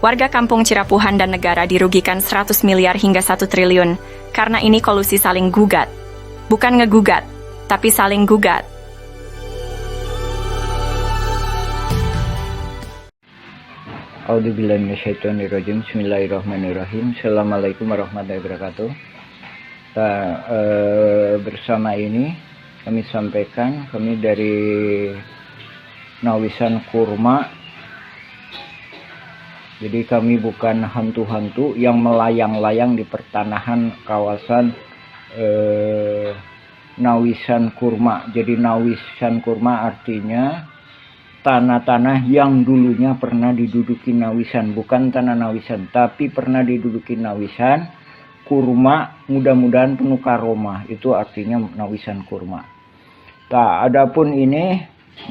Warga Kampung Cirapuhan dan negara dirugikan 100 miliar hingga 1 triliun, karena ini kolusi saling gugat. Bukan ngegugat, tapi saling gugat. A'udzubillahi minasyaitonirrajim. Bismillahirrahmanirrahim. Assalamualaikum warahmatullahi wabarakatuh. Bersama ini kami sampaikan, kami dari Nawisan Kurma. Jadi kami bukan hantu-hantu yang melayang-layang di pertanahan kawasan Nawisan Kurma. Jadi Nawisan Kurma artinya tanah-tanah yang dulunya pernah diduduki Nawisan. Bukan tanah Nawisan, tapi pernah diduduki Nawisan. Kurma mudah-mudahan penuh karomah. Itu artinya Nawisan Kurma. Nah, adapun ini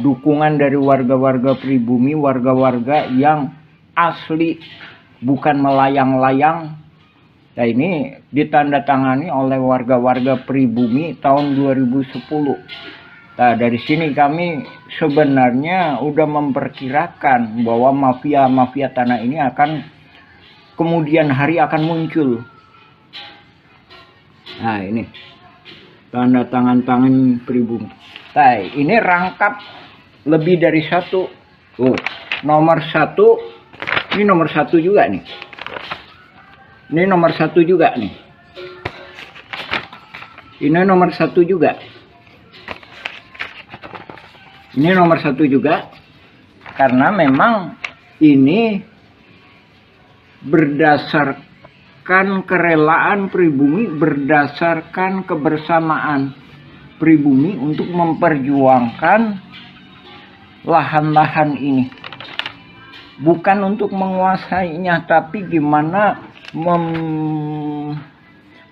dukungan dari warga-warga pribumi, warga-warga yang asli, bukan melayang-layang. Nah, ini ditandatangani oleh warga-warga pribumi tahun 2010. Nah, dari sini kami sebenarnya udah memperkirakan bahwa mafia-mafia tanah ini akan kemudian hari akan muncul. Nah, ini tanda tangan pribumi. Nah, ini rangkap lebih dari 1. Nomor 1. Ini nomor 1 juga nih. Ini nomor 1 juga nih. Ini nomor 1 juga. Ini nomor 1 juga, karena memang ini berdasarkan kerelaan pribumi, berdasarkan kebersamaan pribumi untuk memperjuangkan lahan-lahan ini. Bukan untuk menguasainya, tapi gimana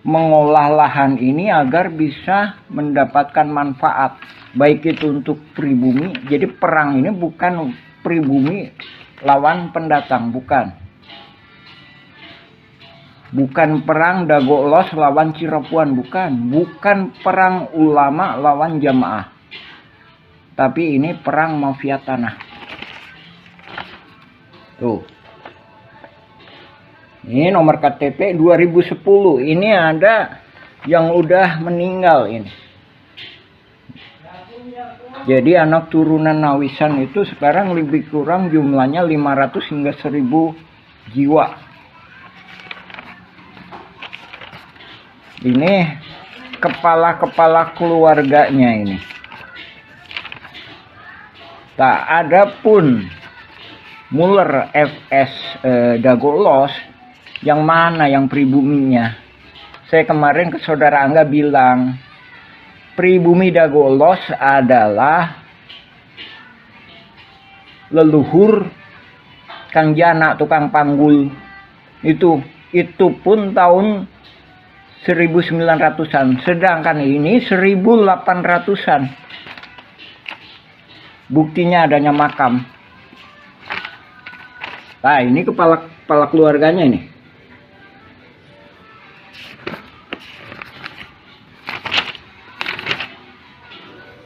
mengolah lahan ini agar bisa mendapatkan manfaat, baik itu untuk pribumi. Jadi perang ini bukan pribumi lawan pendatang, bukan perang Dagoelos lawan Cirepuhan, bukan perang ulama lawan jamaah, tapi ini perang mafia tanah. Tuh, ini nomor KTP 2010. Ini ada yang udah meninggal ini. Jadi anak turunan Nawisan itu sekarang lebih kurang jumlahnya 500 hingga 1000 jiwa. Ini kepala-kepala keluarganya ini. Tak ada pun Muller FS Dagoelos yang mana yang pribuminya. Saya kemarin ke saudara Angga bilang pribumi Dagoelos adalah leluhur Kang Jana tukang panggul. Itu pun tahun 1900-an, sedangkan ini 1800-an. Buktinya adanya makam. Nah, ini kepala keluarganya ini.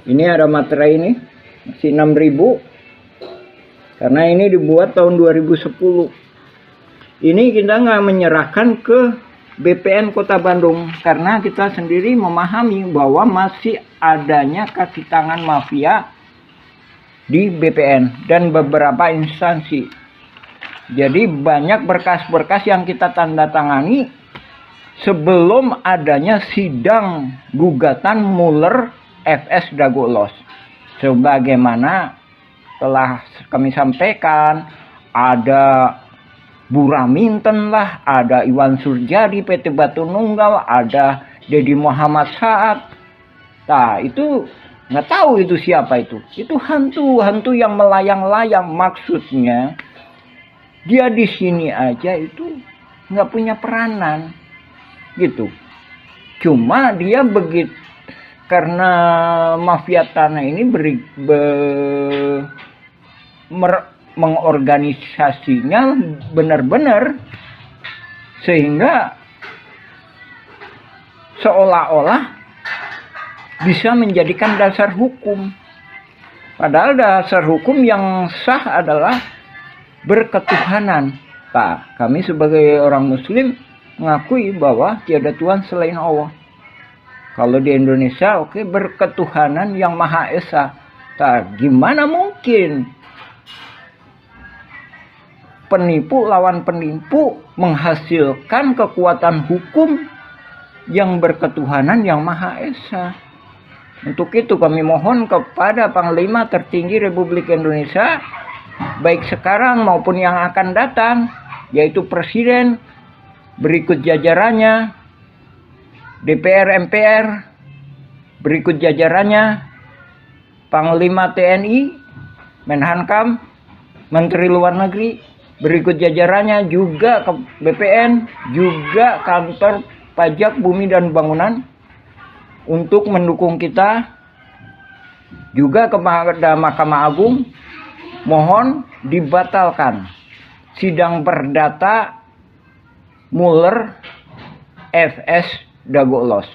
Ini ada materai ini, masih 6.000. Karena ini dibuat tahun 2010. Ini kita nggak menyerahkan ke BPN Kota Bandung karena kita sendiri memahami bahwa masih adanya kaki tangan mafia di BPN dan beberapa instansi. Jadi banyak berkas-berkas yang kita tanda tangani sebelum adanya sidang gugatan Muller FS Dagoelos. Sebagaimana telah kami sampaikan, ada Buraminten lah, ada Iwan Surjadi PT Batu Nunggal, ada Dedi Muhammad Saad. Nah, itu nggak tahu itu siapa itu. Itu hantu yang melayang-layang. Maksudnya dia di sini aja itu nggak punya peranan, gitu. Cuma dia begitu karena mafia tanah ini mengorganisasinya benar-benar sehingga seolah-olah bisa menjadikan dasar hukum. Padahal dasar hukum yang sah adalah berketuhanan. Nah, kami sebagai orang muslim mengakui bahwa tiada Tuhan selain Allah. Kalau di Indonesia berketuhanan yang Maha Esa. Nah, gimana mungkin penipu lawan penipu menghasilkan kekuatan hukum yang berketuhanan yang Maha Esa? Untuk itu kami mohon kepada Panglima tertinggi Republik Indonesia, baik sekarang maupun yang akan datang, yaitu Presiden, berikut jajarannya, DPR MPR, berikut jajarannya, Panglima TNI, Menhankam, Menteri Luar Negeri, berikut jajarannya juga ke BPN, juga kantor pajak bumi dan bangunan untuk mendukung kita, juga kepada Mahkamah Agung, mohon dibatalkan sidang perdata Muller FS Dagoelos.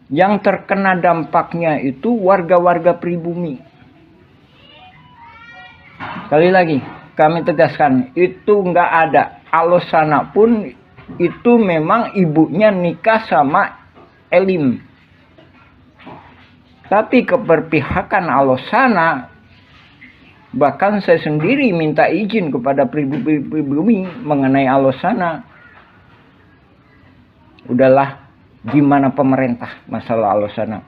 Yang terkena dampaknya itu warga-warga pribumi. Sekali lagi kami tegaskan, itu nggak ada. Alosana pun itu memang ibunya nikah sama Elim. Tapi keberpihakan Alosana, bahkan saya sendiri minta izin kepada pribumi mengenai Alosana. Udahlah, gimana pemerintah masalah Alosana.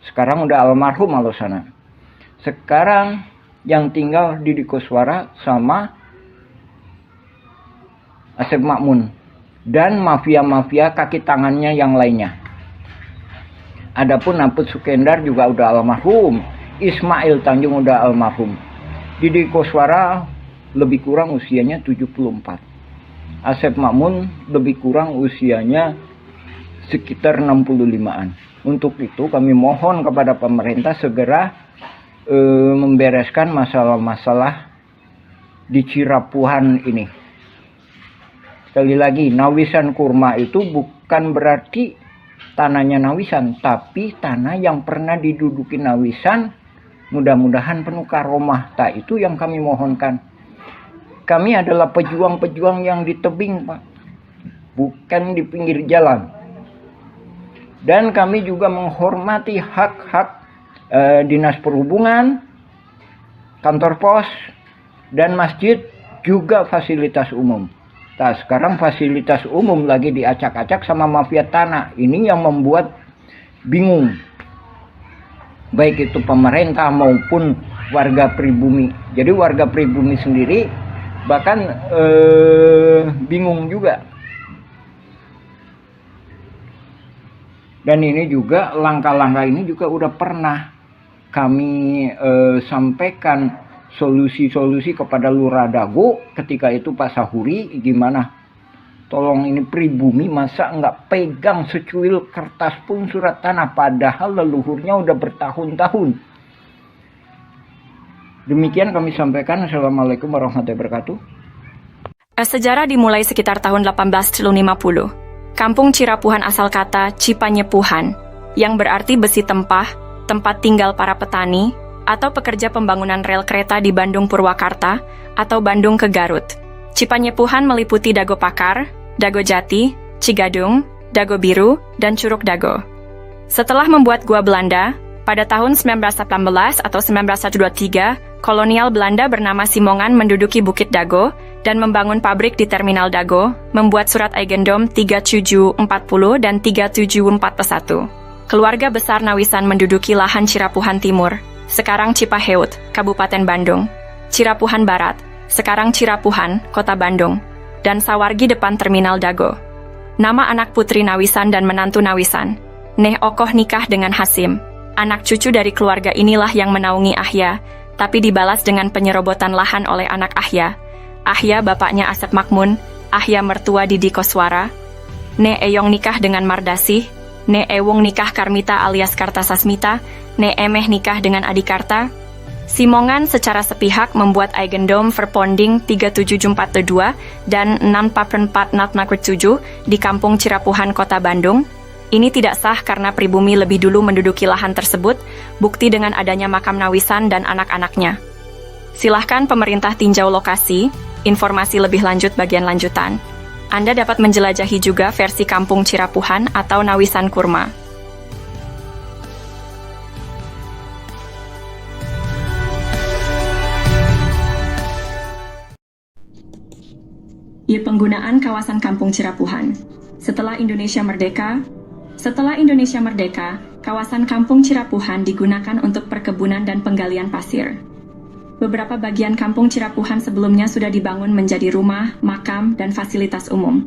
Sekarang udah almarhum Alosana. Sekarang yang tinggal Didi Koswara sama Asep Makmun dan mafia-mafia kaki tangannya yang lainnya. Adapun Aput Sukendar juga udah almarhum, Ismail Tanjung udah almarhum. Didi Koswara lebih kurang usianya 74. Asep Makmun lebih kurang usianya sekitar 65-an. Untuk itu kami mohon kepada pemerintah segera membereskan masalah-masalah di Cirapuhan ini. Sekali lagi, Nawisan Kurma itu bukan berarti tanahnya Nawisan, tapi tanah yang pernah diduduki Nawisan, mudah-mudahan penuh karomah. Tak itu yang kami mohonkan. Kami adalah pejuang-pejuang yang di tebing, Pak, bukan di pinggir jalan. Dan kami juga menghormati hak-hak Dinas Perhubungan, kantor pos, dan masjid, juga fasilitas umum. Nah, sekarang fasilitas umum lagi diacak-acak sama mafia tanah. Ini yang membuat bingung. Baik itu pemerintah maupun warga pribumi. Jadi warga pribumi sendiri bahkan bingung juga. Dan ini juga langkah-langkah ini juga udah pernah kami sampaikan solusi-solusi kepada Lurah Dago ketika itu Pak Sahuri, gimana? Tolong ini pribumi masa nggak pegang secuil kertas pun surat tanah padahal leluhurnya udah bertahun-tahun. Demikian kami sampaikan. Assalamualaikum warahmatullahi wabarakatuh. Sejarah dimulai sekitar tahun 1850. Kampung Cirapuhan asal kata Cipanyepuhan, yang berarti besi tempah, tempat tinggal para petani, atau pekerja pembangunan rel kereta di Bandung Purwakarta, atau Bandung ke Garut. Cipanyepuhan meliputi Dago Pakar, Dago Jati, Cigadung, Dago Biru, dan Curug Dago. Setelah membuat gua Belanda, pada tahun 1918 atau 1923, kolonial Belanda bernama Simongan menduduki Bukit Dago dan membangun pabrik di Terminal Dago, membuat surat Eigendom 3740 dan 3741. Keluarga besar Nawisan menduduki lahan Cirapuhan Timur, sekarang Cipaheut, Kabupaten Bandung, Cirapuhan Barat, sekarang Cirapuhan, Kota Bandung, dan Sawargi depan Terminal Dago. Nama anak putri Nawisan dan menantu Nawisan, Neh Okoh nikah dengan Hasim. Anak cucu dari keluarga inilah yang menaungi Ahya, tapi dibalas dengan penyerobotan lahan oleh anak Ahya. Ahya bapaknya Asep Makmun, Ahya mertua Didi Koswara. Ne Eyong nikah dengan Mardasih, Ne Ewung nikah Karmita alias Kartasasmita, Ne Emeh nikah dengan Adikarta. Simongan secara sepihak membuat Eigendom Verponding 37442 dan 644 di Kampung Cirapuhan, Kota Bandung. Ini tidak sah karena pribumi lebih dulu menduduki lahan tersebut, bukti dengan adanya makam Nawisan dan anak-anaknya. Silahkan pemerintah tinjau lokasi, informasi lebih lanjut bagian lanjutan. Anda dapat menjelajahi juga versi Kampung Cirapuhan atau Nawisan Kurma. Penggunaan kawasan Kampung Cirapuhan. Setelah Indonesia Merdeka, kawasan Kampung Cirapuhan digunakan untuk perkebunan dan penggalian pasir. Beberapa bagian Kampung Cirapuhan sebelumnya sudah dibangun menjadi rumah, makam, dan fasilitas umum.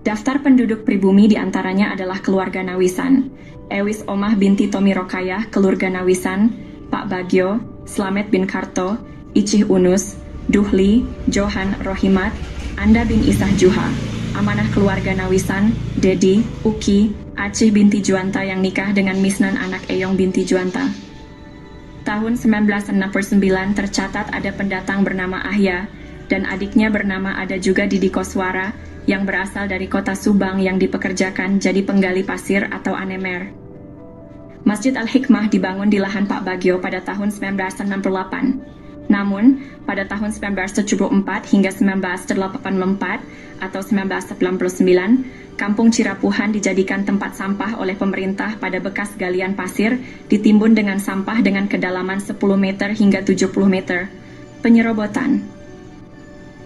Daftar penduduk pribumi diantaranya adalah keluarga Nawisan, Ewis Omah binti Tomi Rokayah, keluarga Nawisan, Pak Bagio, Slamet bin Karto, Icih Unus, Duhli, Johan Rohimat, Anda bin Isah Juha, amanah keluarga Nawisan, Dedi, Uki, Acih binti Juanta yang nikah dengan Misnan anak Eyong binti Juanta. Tahun 1969 tercatat ada pendatang bernama Ahya, dan adiknya bernama ada juga Didi Koswara, yang berasal dari kota Subang yang dipekerjakan jadi penggali pasir atau anemer. Masjid Al-Hikmah dibangun di lahan Pak Bagio pada tahun 1968. Namun, pada tahun 1974 hingga 1984 atau 1999, Kampung Cirapuhan dijadikan tempat sampah oleh pemerintah pada bekas galian pasir ditimbun dengan sampah dengan kedalaman 10 meter hingga 70 meter. Penyerobotan.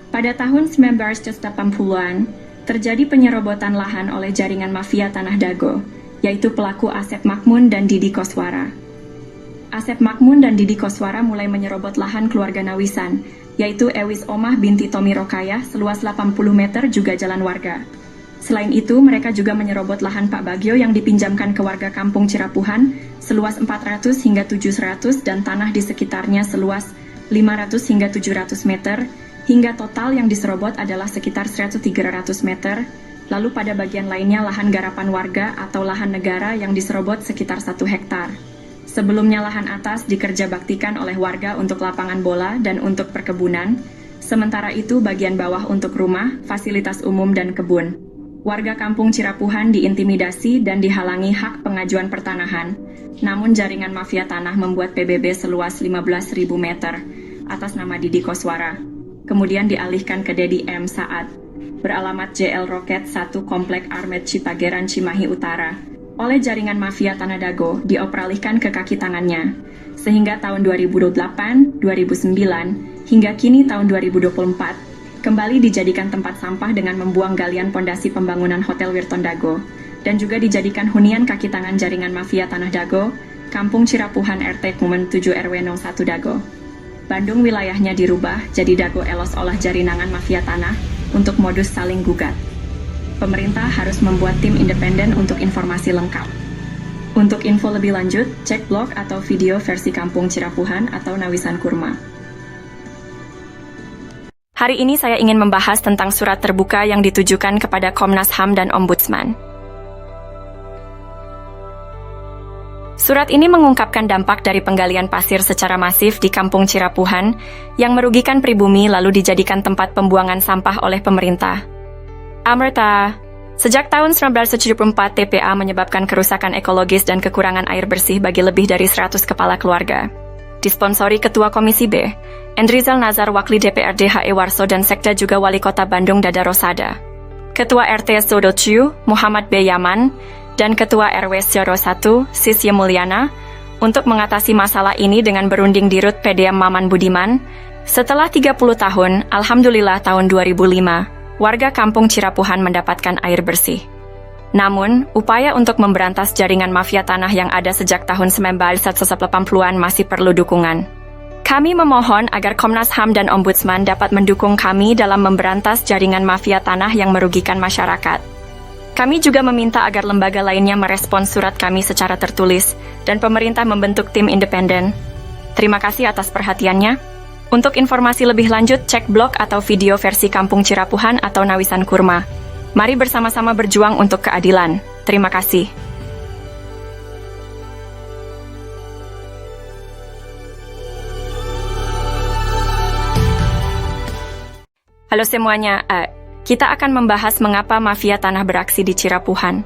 Pada tahun 1980-an, terjadi penyerobotan lahan oleh jaringan mafia Tanah Dago, yaitu pelaku Asep Makmun dan Didi Koswara. Asep Makmun dan Didi Koswara mulai menyerobot lahan keluarga Nawisan, yaitu Ewis Omah binti Tommy Rokayah seluas 80 meter juga jalan warga. Selain itu, mereka juga menyerobot lahan Pak Bagio yang dipinjamkan ke warga kampung Cirapuhan seluas 400 hingga 700 dan tanah di sekitarnya seluas 500 hingga 700 meter, hingga total yang diserobot adalah sekitar 100-300 meter. Lalu pada bagian lainnya lahan garapan warga atau lahan negara yang diserobot sekitar 1 hektar. Sebelumnya lahan atas dikerjabaktikan oleh warga untuk lapangan bola dan untuk perkebunan, sementara itu bagian bawah untuk rumah, fasilitas umum dan kebun. Warga kampung Cirapuhan diintimidasi dan dihalangi hak pengajuan pertanahan, namun jaringan mafia tanah membuat PBB seluas 15.000 meter atas nama Didi Koswara, kemudian dialihkan ke Dedi M. Saad, beralamat JL Roket 1 Komplek Armet Cipageran Cimahi Utara, oleh jaringan mafia Tanah Dago dioperalihkan ke kaki tangannya, sehingga tahun 2008, 2009, hingga kini tahun 2024, kembali dijadikan tempat sampah dengan membuang galian pondasi pembangunan Hotel Wirton Dago, dan juga dijadikan hunian kaki tangan jaringan mafia Tanah Dago, Kampung Cirapuhan RT Kumen 7 RW 01 Dago. Bandung wilayahnya dirubah jadi Dago Elos olah jaringan mafia tanah untuk modus saling gugat. Pemerintah harus membuat tim independen untuk informasi lengkap. Untuk info lebih lanjut, cek blog atau video versi Kampung Cirapuhan atau Nawisan Kurma. Hari ini saya ingin membahas tentang surat terbuka yang ditujukan kepada Komnas HAM dan Ombudsman. Surat ini mengungkapkan dampak dari penggalian pasir secara masif di Kampung Cirapuhan yang merugikan pribumi lalu dijadikan tempat pembuangan sampah oleh pemerintah. Amerta, sejak tahun 1974 TPA menyebabkan kerusakan ekologis dan kekurangan air bersih bagi lebih dari 100 kepala keluarga. Disponsori Ketua Komisi B, Endrizal Nazar Wakli DPRD HE Warso dan Sekda juga Wali Kota Bandung Dada Rosada. Ketua RT Sodociu, Muhammad B. Yaman, dan Ketua RW Syoro 1, Sisye Mulyana, untuk mengatasi masalah ini dengan berunding di Rut PDM Maman Budiman. Setelah 30 tahun, Alhamdulillah tahun 2005, warga kampung Cirapuhan mendapatkan air bersih. Namun, upaya untuk memberantas jaringan mafia tanah yang ada sejak tahun 1980-an masih perlu dukungan. Kami memohon agar Komnas HAM dan Ombudsman dapat mendukung kami dalam memberantas jaringan mafia tanah yang merugikan masyarakat. Kami juga meminta agar lembaga lainnya merespons surat kami secara tertulis dan pemerintah membentuk tim independen. Terima kasih atas perhatiannya. Untuk informasi lebih lanjut, cek blog atau video versi Kampung Cirapuhan atau Nawisan Kurma. Mari bersama-sama berjuang untuk keadilan. Terima kasih. Halo semuanya, kita akan membahas mengapa mafia tanah beraksi di Cirapuhan.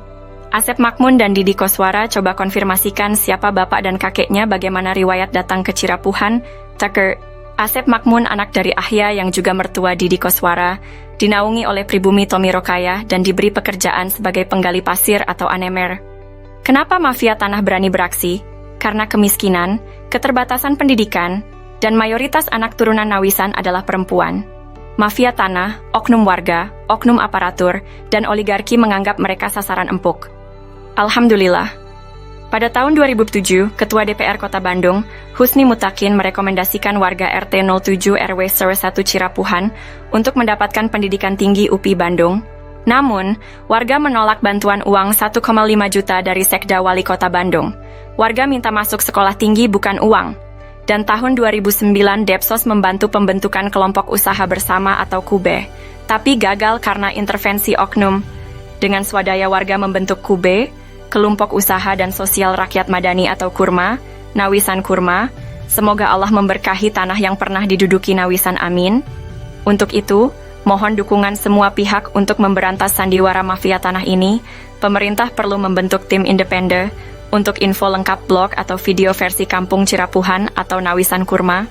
Asep Makmun dan Didi Koswara coba konfirmasikan siapa bapak dan kakeknya, bagaimana riwayat datang ke Cirapuhan. Asep Makmun, anak dari Ahya yang juga mertua Didi Koswara, dinaungi oleh pribumi Tommy Rokayah dan diberi pekerjaan sebagai penggali pasir atau anemer. Kenapa mafia tanah berani beraksi? Karena kemiskinan, keterbatasan pendidikan, dan mayoritas anak turunan Nawisan adalah perempuan. Mafia tanah, oknum warga, oknum aparatur, dan oligarki menganggap mereka sasaran empuk. Alhamdulillah. Pada tahun 2007, Ketua DPR Kota Bandung, Husni Mutakin merekomendasikan warga RT 07 RW 01 Cirapuhan untuk mendapatkan pendidikan tinggi UPI Bandung. Namun, warga menolak bantuan uang 1,5 juta dari Sekda Wali Kota Bandung. Warga minta masuk sekolah tinggi bukan uang. Dan tahun 2009 Depsos membantu pembentukan kelompok usaha bersama atau KUBE, tapi gagal karena intervensi oknum. Dengan swadaya warga membentuk KUBE, Kelompok Usaha dan Sosial Rakyat Madani atau KURMA, Nawisan Kurma. Semoga Allah memberkahi tanah yang pernah diduduki Nawisan, amin. Untuk itu, mohon dukungan semua pihak untuk memberantas sandiwara mafia tanah ini. Pemerintah perlu membentuk tim independen. Untuk info lengkap blog atau video versi Kampung Cirapuhan atau Nawisan Kurma,